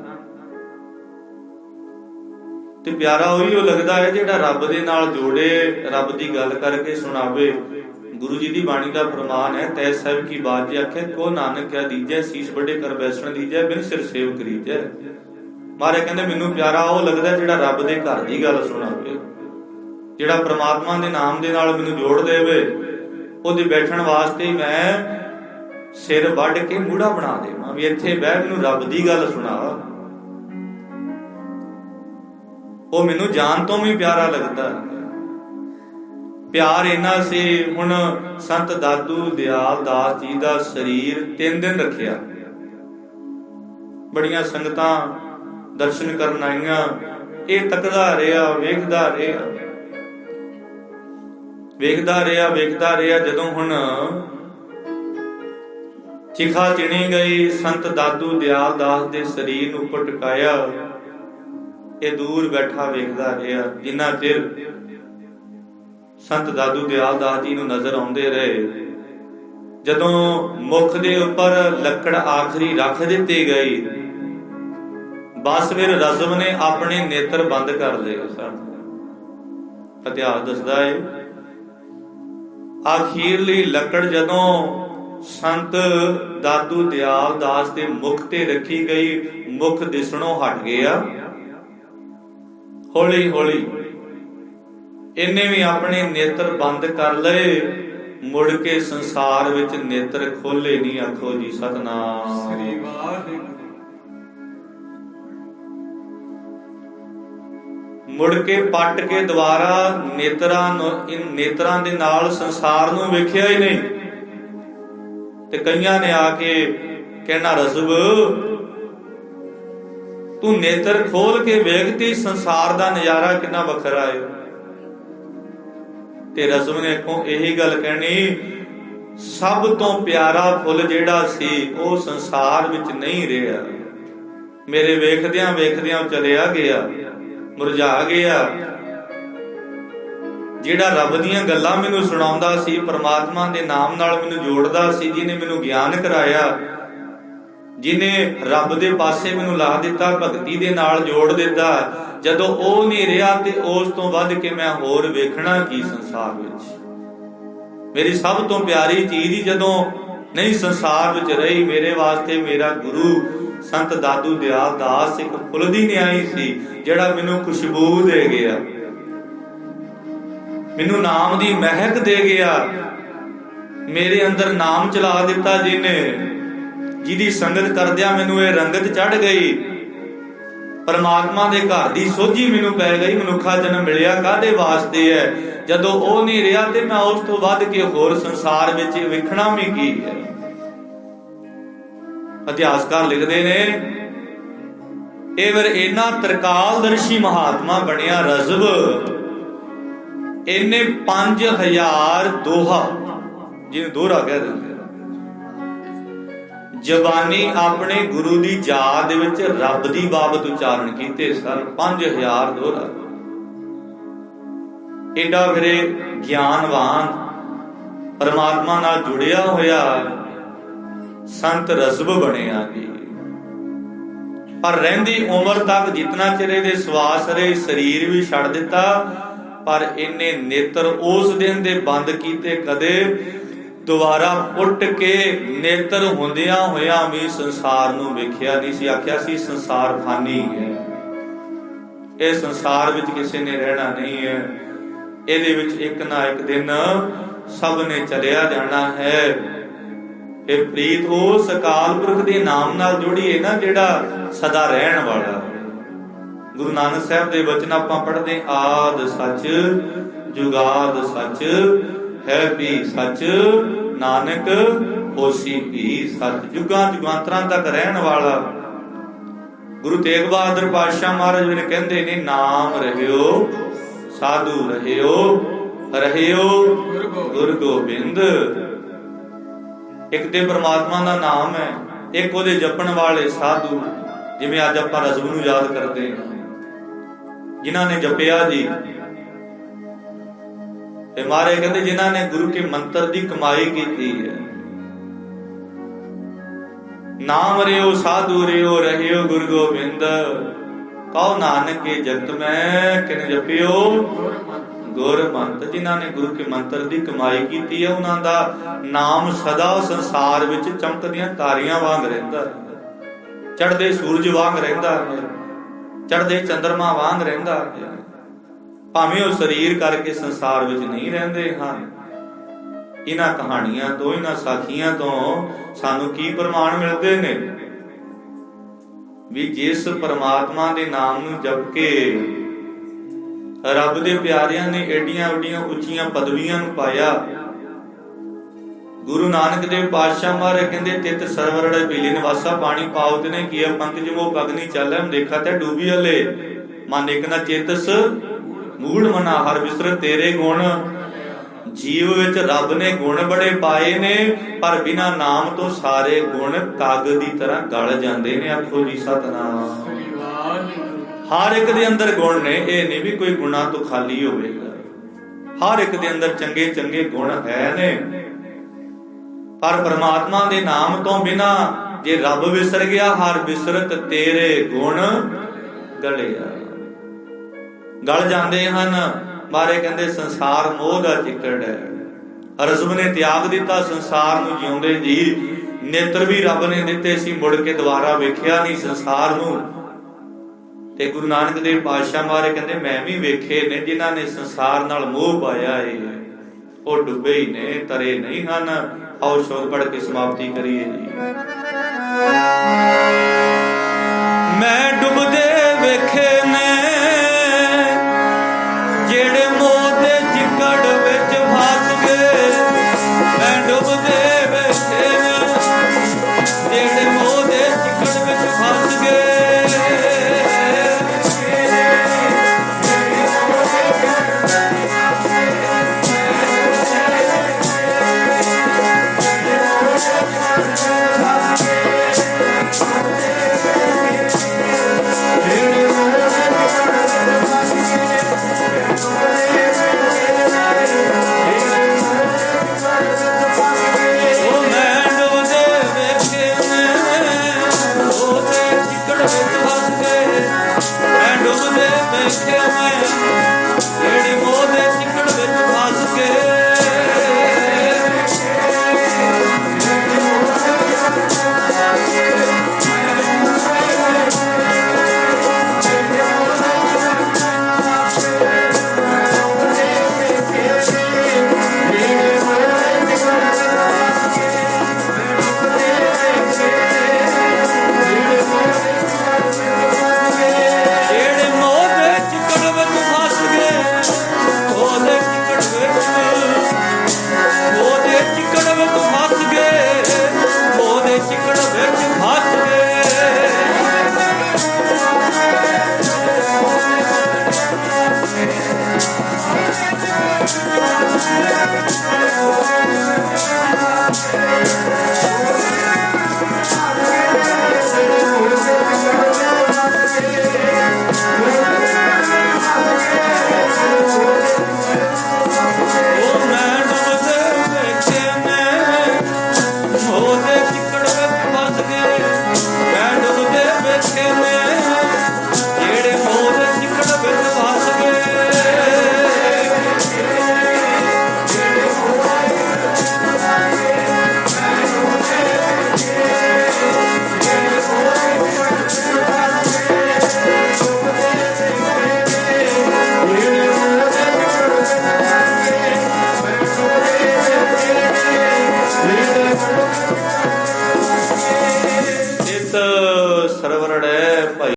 ਤੇ ਪਿਆਰਾ ਉਹੀ ਉਹ ਲੱਗਦਾ ਹੈ ਜਿਹੜਾ ਰੱਬ ਦੇ ਨਾਲ ਜੋੜੇ, ਰੱਬ ਦੀ ਗੱਲ ਕਰਕੇ ਸੁਣਾਵੇ। ਗੁਰੂ ਜੀ ਦੀ ਬਾਣੀ ਦਾ ਫਰਮਾਨ ਹੈ, ਤੈ ਸਾਹਿਬ ਕੀ ਬਾਤ ਜੇ ਆਖੇ ਕੋ ਨਾਨਕ ਕਿਆ ਦੀਜੈ, ਸੀਸ ਵੱਡੇ ਕਰ ਬੈਸਣ ਦੀਜੈ, ਬਿਨ ਸਿਰ ਸੇਵ ਕਰੀਜੈ। ਮਾਰੇ ਕਹਿੰਦੇ ਮੈਨੂੰ ਪਿਆਰਾ ਉਹ ਲੱਗਦਾ ਜਿਹੜਾ ਰੱਬ ਦੇ ਘਰ ਦੀ ਗੱਲ ਸੁਣਾਵੇ, ਜਿਹੜਾ ਪ੍ਰਮਾਤਮਾ ਦੇ ਨਾਮ ਦੇ ਨਾਲ ਮੈਨੂੰ ਜੋੜ ਦੇਵੇ। ਉਹਦੇ ਬੈਠਣ ਵਾਸਤੇ ਮੈਂ ਸਿਰ ਵੱਢ ਕੇ ਮੂੜਾ ਬਣਾ ਦੇਵਾਂ ਵੀ ਇੱਥੇ ਬਹਿ ਮੈਨੂੰ ਰੱਬ ਦੀ ਗੱਲ ਸੁਣਾ। ਉਹ ਮੈਨੂੰ ਜਾਨ ਤੋਂ ਵੀ ਪਿਆਰਾ ਲੱਗਦਾ, ਪਿਆਰ ਇੰਨਾ ਸੀ। ਹੁਣ ਸੰਤ ਦਾਦੂ ਦਿਆਲ ਦਾਸ ਜੀ ਦਾ ਸਰੀਰ 3 ਦਿਨ ਰੱਖਿਆ। ਬੜੀਆਂ ਸੰਗਤਾਂ ਦਰਸ਼ਨ ਕਰਨ ਆਈਆਂ। ਇਹ ਤੱਕਦਾ ਰਿਹਾ, ਵੇਖਦਾ ਰਿਹਾ, ਵੇਖਦਾ ਰਿਹਾ, ਵੇਖਦਾ ਰਿਹਾ। ਜਦੋਂ ਹੁਣ ਚਿਖਾ ਚਿਣੀ ਗਈ, ਸੰਤ ਦਾਦੂ ਦਿਆਲ ਦਾਸ ਦੇ ਸਰੀਰ ਨੂੰ ਉੱਪਰ ਟਿਕਾਇਆ। ਇਹ ਦੂਰ ਬੈਠਾ ਵੇਖਦਾ ਰਿਹਾ। ਜਿੰਨਾ ਚਿਰ ਸੰਤ ਦਾਦੂ ਦਿਆਲ ਦਾਸ ਜੀ ਨੂੰ ਨਜ਼ਰ ਆਉਂਦੇ ਰਹੇ। ਜਦੋਂ ਮੁੱਖ ਦੇ ਉੱਪਰ ਲੱਕੜ ਆਖਰੀ ਰੱਖ ਦਿੱਤੀ ਗਈ, ਬਸ ਫਿਰ ਰਜ਼ਮ ਨੇ ਆਪਣੇ ਨੇਤਰ ਬੰਦ ਕਰ ਲਏ ਸਨ। ਇਤਿਹਾਸ ਦੱਸਦਾ ਹੈ ਆਖੀਰਲੀ ਲੱਕੜ ਜਦੋਂ ਸੰਤ ਦਾਦੂ ਦਿਆਲ ਦਾਸ ਦੇ ਮੁਖ ਤੇ ਰੱਖੀ ਗਈ, ਮੁਖ ਦਿਸਣੋਂ ਹਟ ਗਿਆ। ਹੌਲੀ ਹੌਲੀ ਇਹਨੇ ਵੀ ਆਪਣੇ ਨੇਤਰ ਬੰਦ ਕਰ ਲਏ। ਮੁੜ ਕੇ ਸੰਸਾਰ ਵਿੱਚ ਨੇਤਰ ਖੋਲੇ ਨਹੀਂ। ਆਖੋ ਜੀ ਸਤਿਨਾਮ ਸ੍ਰੀ ਵਾਹਿਗੁਰੂ। ਮੁੜ ਕੇ ਪੱਟ ਕੇ ਦੁਬਾਰਾ ਨੇਤਰਾਂ ਦੇ ਨਾਲ ਸੰਸਾਰ ਨੂੰ ਵੇਖਿਆ ਹੀ ਨਹੀਂ। ਤੇ ਕਈਆਂ ਨੇ ਆ ਕੇ ਕਹਿਣਾ, ਰਜ਼ਬ ਤੂੰ ਨੇਤਰ ਖੋਲ ਕੇ ਵੇਖਤੀ, ਸੰਸਾਰ ਦਾ ਨਜ਼ਾਰਾ ਕਿੰਨਾ ਵੱਖਰਾ ਹੈ। ਤੇ ਰਜ਼ਬ ਨੇ ਅੱਗੋਂ ਇਹੀ ਗੱਲ ਕਹਿਣੀ, ਸਭ ਤੋਂ ਪਿਆਰਾ ਫੁੱਲ ਜਿਹੜਾ ਸੀ ਉਹ ਸੰਸਾਰ ਵਿੱਚ ਨਹੀਂ ਰਿਹਾ। ਮੇਰੇ ਵੇਖਦਿਆਂ ਵੇਖਦਿਆਂ ਚਲਿਆ ਗਿਆ, ਮੁਰਝਾ ਗਿਆ। ਜਿਹੜਾ ਰੱਬ ਦੀਆਂ ਗੱਲਾਂ ਮੈਨੂੰ ਸੁਣਾਉਂਦਾ ਸੀ, ਪਰਮਾਤਮਾ ਦੇ ਨਾਮ ਨਾਲ ਮੈਨੂੰ ਜੋੜਦਾ ਸੀ, ਜਿਹਨੇ ਮੈਨੂੰ ਗਿਆਨ ਕਰਾਇਆ, ਜਿਹਨੇ ਰੱਬ ਦੇ ਪਾਸੇ ਮੈਨੂੰ ਲਾ ਦਿੱਤਾ, ਭਗਤੀ ਦੇ ਨਾਲ ਜੋੜ ਦਿੱਤਾ, ਜਦੋਂ ਉਹ ਨਹੀਂ ਰਿਹਾ ਤੇ ਉਸ ਤੋਂ ਵੱਧ ਕੇ ਮੈਂ ਹੋਰ ਵੇਖਣਾ ਕੀ ਸੰਸਾਰ ਵਿੱਚ। ਮੇਰੀ ਸਭ ਤੋਂ ਪਿਆਰੀ ਚੀਜ਼ ਹੀ ਜਦੋਂ ਨਹੀਂ ਸੰਸਾਰ ਵਿੱਚ ਰਹੀ। ਮੇਰੇ ਵਾਸਤੇ ਮੇਰਾ ਗੁਰੂ ਸੰਤ ਦਾਦੂ ਦਿਆਲ ਦਾਸ ਇੱਕ ਫੁੱਲ ਦੀ ਨਿਆਈ ਸੀ, ਜਿਹੜਾ ਮੈਨੂੰ ਖੁਸ਼ਬੂ ਦੇ ਗਿਆ, ਮੈਨੂੰ ਨਾਮ ਦੀ ਮਹਿਕ ਦੇ ਗਿਆ। ਮੇਰੇ ਅੰਦਰ ਨਾਮ ਚਲਾ ਦਿੱਤਾ ਜਿਹਦੀ ਸੰਗਤ ਕਰਦਿਆਂ ਮੈਨੂੰ ਇਹ ਰੰਗਤ ਚੜ ਗਈ। ਪਰਮਾਤਮਾ ਦੇ ਘਰ ਦੀ ਸੋਝੀ ਮੈਨੂੰ ਪੈ ਗਈ। ਮਨੁੱਖਾ ਜਨਮ ਮਿਲਿਆ ਕਾਹਦੇ ਵਾਸਤੇ ਹੈ? ਜਦੋਂ ਉਹ ਨਹੀਂ ਰਿਹਾ ਤੇ ਮੈਂ ਉਸ ਤੋਂ ਵੱਧ ਕੇ ਹੋਰ ਸੰਸਾਰ ਵਿੱਚ ਵੇਖਣਾ ਵੀ ਕੀ ਹੈ। ਇਤਿਹਾਸਕਾਰ ਲਿਖਦੇ ਨੇ, ਇਹ ਫਿਰ ਇੰਨਾ ਤਰਕਾਲਦਰਸ਼ੀ ਮਹਾਤਮਾ ਬਣਿਆ ਰਜ਼ਬ। ਇਹਨੇ 5000 ਦੋਹਾ, ਜਿਹਨੂੰ ਦੋਹਰਾ ਕਹਿ ਦਿੰਦੇ, ਜ਼ਬਾਨੀ ਆਪਣੇ ਗੁਰੂ ਦੀ ਯਾਦ ਵਿੱਚ ਰੱਬ ਦੀ ਬਾਬਤ ਉਚਾਰਨ ਕੀਤੇ ਸਨ। 5000 ਦੋਹਰਾ। ਏਡਾ ਫਿਰ ਗਿਆਨਵਾਨ, ਪਰਮਾਤਮਾ ਨਾਲ ਜੁੜਿਆ ਹੋਇਆ ਸੰਤ ਰਜ਼ਬ ਬਣਿਆ ਜੀ। ਪਰ ਰਹਿੰਦੀ ਉਮਰ ਤੱਕ ਜਿਤਨਾ ਚਿਰ ਇਹਦੇ ਸਵਾਸ ਰਹੇ, ਸਰੀਰ ਵੀ ਛੱਡ ਦਿੱਤਾ, ਪਰ ਇਹਨੇ ਨੇਤਰ ਉਸ ਦਿਨ ਦੇ ਬੰਦ ਕੀਤੇ। ਕਦੇ ਦੁਬਾਰਾ ਉੱਠ ਕੇ ਨੇਤਰ ਹੁੰਦਿਆਂ ਹੋਇਆਂ ਵੀ ਸੰਸਾਰ ਨੂੰ ਵੇਖਿਆ ਨਹੀਂ ਸੀ। ਆਖਿਆ ਸੀ ਸੰਸਾਰ ਫਾਨੀ ਹੈ, ਇਹ ਸੰਸਾਰ ਵਿੱਚ ਕਿਸੇ ਨੇ ਰਹਿਣਾ ਨਹੀਂ ਹੈ, ਇਹਦੇ ਵਿੱਚ ਇੱਕ ਨਾ ਇੱਕ ਦਿਨ ਸਭ ਨੇ ਚਲਿਆ ਜਾਣਾ ਹੈ। ਇਹ ਪ੍ਰੀਤ ਉਸ ਅਕਾਲ ਪੁਰਖ ਦੇ ਨਾਮ ਨਾਲ ਜੋੜੀਏ ਨਾ, ਜਿਹੜਾ ਸਦਾ ਰਹਿਣ ਵਾਲਾ। ਗੁਰੂ ਨਾਨਕ ਸਾਹਿਬ ਦੇ ਬਚਨ ਆਪਾਂ ਪੜ੍ਹਦੇ, ਆਦ ਸੱਚ ਜੁਗਾਦ ਸੱਚ ਹੈ ਵੀ ਸੱਚ, ਨਾਨਕ ਹੋਸੀ ਵੀ ਸੱਚ। ਜੁਗਾਂ ਜੁਗਾਂਤਰਾਂ ਤੱਕ ਰਹਿਣ ਵਾਲਾ ਗੁਰੂ ਤੇਗ ਬਹਾਦਰ ਪਾਤਸ਼ਾਹ ਮਹਾਰਾਜ ਜੀ ਕਹਿੰਦੇ ਨੇ, ਨਾਮ ਰਹਿਓ ਸਾਧੂ ਰਹਿਓ ਗੁਰ ਗੋਬਿੰਦ। ਇੱਕ ਤੇ ਪਰਮਾਤਮਾ ਦਾ ਨਾਮ ਹੈ, ਇੱਕ ਉਹਦੇ ਜਪਣ ਵਾਲੇ ਸਾਧੂ। ਜਿਵੇਂ ਅੱਜ ਆਪਾਂ ਰਜ਼ੂ ਨੂੰ ਯਾਦ ਕਰਦੇ ਹਾਂ, ਜਿਨ੍ਹਾਂ ਨੇ ਜਪਿਆ ਜੀ, ਤੇ ਮਾਰੇ ਕਹਿੰਦੇ ਜਿਨ੍ਹਾਂ ਨੇ ਗੁਰੂ ਕੇ ਮੰਤਰ ਦੀ ਕਮਾਈ ਕੀਤੀ ਹੈ। ਨਾਮ ਰਿਓ ਸਾਧੂ ਰਿਓ ਰਹਿਓ ਗੁਰ ਗੋਬਿੰਦ, ਕਹੋ ਨਾਨਕੇ ਜਗਤ ਮੈਂ ਕਿਨ ਜਪਿਓ ਗੁਰਮੰਤ। ਜਿਨ੍ਹਾਂ ਨੇ ਗੁਰੂ ਕੇ ਮੰਤਰ ਦੀ ਕਮਾਈ ਕੀਤੀ ਹੈ, ਉਹਨਾਂ ਦਾ ਨਾਮ ਸਦਾ ਸੰਸਾਰ ਵਿੱਚ ਚਮਕਦੀਆਂ ਤਾਰੀਆਂ ਵਾਂਗ ਰਹਿੰਦਾ, ਚੜ੍ਹਦੇ ਸੂਰਜ ਵਾਂਗ ਰਹਿੰਦਾ, ਚੜ੍ਹਦੇ ਚੰਦਰਮਾ ਵਾਂਗ ਰਹਿੰਦਾ। ਭਾਵੇਂ ਉਹ ਸਰੀਰ ਕਰਕੇ ਸੰਸਾਰ ਵਿੱਚ ਨਹੀਂ ਰਹਿੰਦੇ ਹਨ। ਇਹਨਾਂ ਕਹਾਣੀਆਂ ਤੋਂ, ਇਹਨਾਂ ਸਾਖੀਆਂ ਤੋਂ ਸਾਨੂੰ ਕੀ ਪ੍ਰਮਾਣ ਮਿਲਦੇ ਨੇ? ਵੀ ਜਿਸ ਪਰਮਾਤਮਾ ਦੇ ਨਾਮ ਨੂੰ ਜਪ ਕੇ ਰੱਬ ਦੇ ਪਿਆਰਿਆਂ ਨੇ ਏਡੀਆਂ ਏਡੀਆਂ ਉੱਚੀਆਂ ਪਦਵੀਆਂ ਨੂੰ ਪਾਇਆ। ਗੁਰੂ ਨਾਨਕ ਦੇਵ ਪਾਤਸ਼ਾਹ ਮਹਾਰਾਜ ਕਹਿੰਦੇ, ਤਿਤ ਸਰਵਰੜ ਪੀਲੀ ਨਿਵਾਸਾ ਪਾਣੀ ਪਾਉਤ ਨੇ ਕੀਆ ਪੰਕਜ ਮੋ ਪਗਨੀ ਚੱਲੈ ਦੇਖਾ ਤੇ ਡੂਬੀ ਹਲੇ ਮਨ ਇਕ ਨਾ ਚੇਤਸ ਮੂੜ ਮਨਾ ਹਰ ਵਿਸਰ ਤੇਰੇ ਗੁਣ। ਜੀਵ ਵਿੱਚ ਰੱਬ ਨੇ ਗੁਣ ਬੜੇ ਪਾਏ ਨੇ, ਪਰ ਬਿਨਾਂ ਨਾਮ ਤੋਂ ਸਾਰੇ ਗੁਣ ਕਾਗਜ਼ ਦੀ ਤਰ੍ਹਾਂ ਗਲ ਜਾਂਦੇ ਨੇ। ਆਖੋ ਜੀ ਸਤਿਨਾਮ। ਹਰ ਇੱਕ ਦੇ ਅੰਦਰ ਗੁਣ ਨੇ, ਇਹ ਨਹੀਂ ਵੀ ਕੋਈ ਗੁਣਾਂ ਤੋਂ ਖਾਲੀ ਹੋਵੇਗਾ। ਹਰ ਇੱਕ ਦੇ ਅੰਦਰ ਚੰਗੇ ਚੰਗੇ ਗੁਣ ਹੈ ਨੇ, ਪਰ ਪਰਮਾਤਮਾ ਦੇ ਨਾਮ ਤੋਂ ਬਿਨਾ ਜੇ ਰੱਬ ਵਿਸਰ ਗਿਆ, ਹਰ ਵਿਸਰਤ ਤੇਰੇ ਗੁਣ ਗਲਿਆ ਗਲ ਜਾਂਦੇ ਹਨ। ਮਾਰੇ ਕਹਿੰਦੇ ਸੰਸਾਰ ਮੋਹ ਦਾ ਚਿੱਕੜ ਹੈ। ਰਜ਼ਮ ਨੇ ਤਿਆਗ ਦਿੱਤਾ ਸੰਸਾਰ ਨੂੰ ਜਿਉਂਦੇ ਜੀ। ਨੇਤਰ ਵੀ ਰੱਬ ਨੇ ਦਿੱਤੇ ਸੀ, ਮੁੜ ਕੇ ਦੁਬਾਰਾ ਵੇਖਿਆ ਨਹੀਂ ਸੰਸਾਰ ਨੂੰ। ਤੇ ਗੁਰੂ ਨਾਨਕ ਦੇਵ ਪਾਤਸ਼ਾਹ ਮਾਰੇ ਕਹਿੰਦੇ, ਮੈਂ ਵੀ ਵੇਖੇ ਨੇ ਜਿਨ੍ਹਾਂ ਨੇ ਸੰਸਾਰ ਨਾਲ ਮੋਹ ਪਾਇਆ ਏ, ਉਹ ਡੁੱਬੇ ਹੀ ਨੇ, ਤਰੇ ਨਹੀਂ ਹਨ। ਆਓ ਸ਼ਬਦ ਪੜ੍ਹ ਕੇ ਸਮਾਪਤੀ ਕਰੀਏ ਜੀ। ਮੈਂ ਡੁੱਬਦੇ ਵੇਖੇ ਨੇ ਜਿਹੜੇ ਮੋਹ ਦੇ ਚਿੱਕੜ ਵਿੱਚ ਫਸ ਗਏ। ਮੈਂ ਡੁੱਬਦੇ ਵੇਖੇ ਨੇ ਜਿਹੜੇ ਮੋਹ ਦੇ ਚਿੱਕੜ ਵਿੱਚ ਫਸ ਗਏ। Thank you.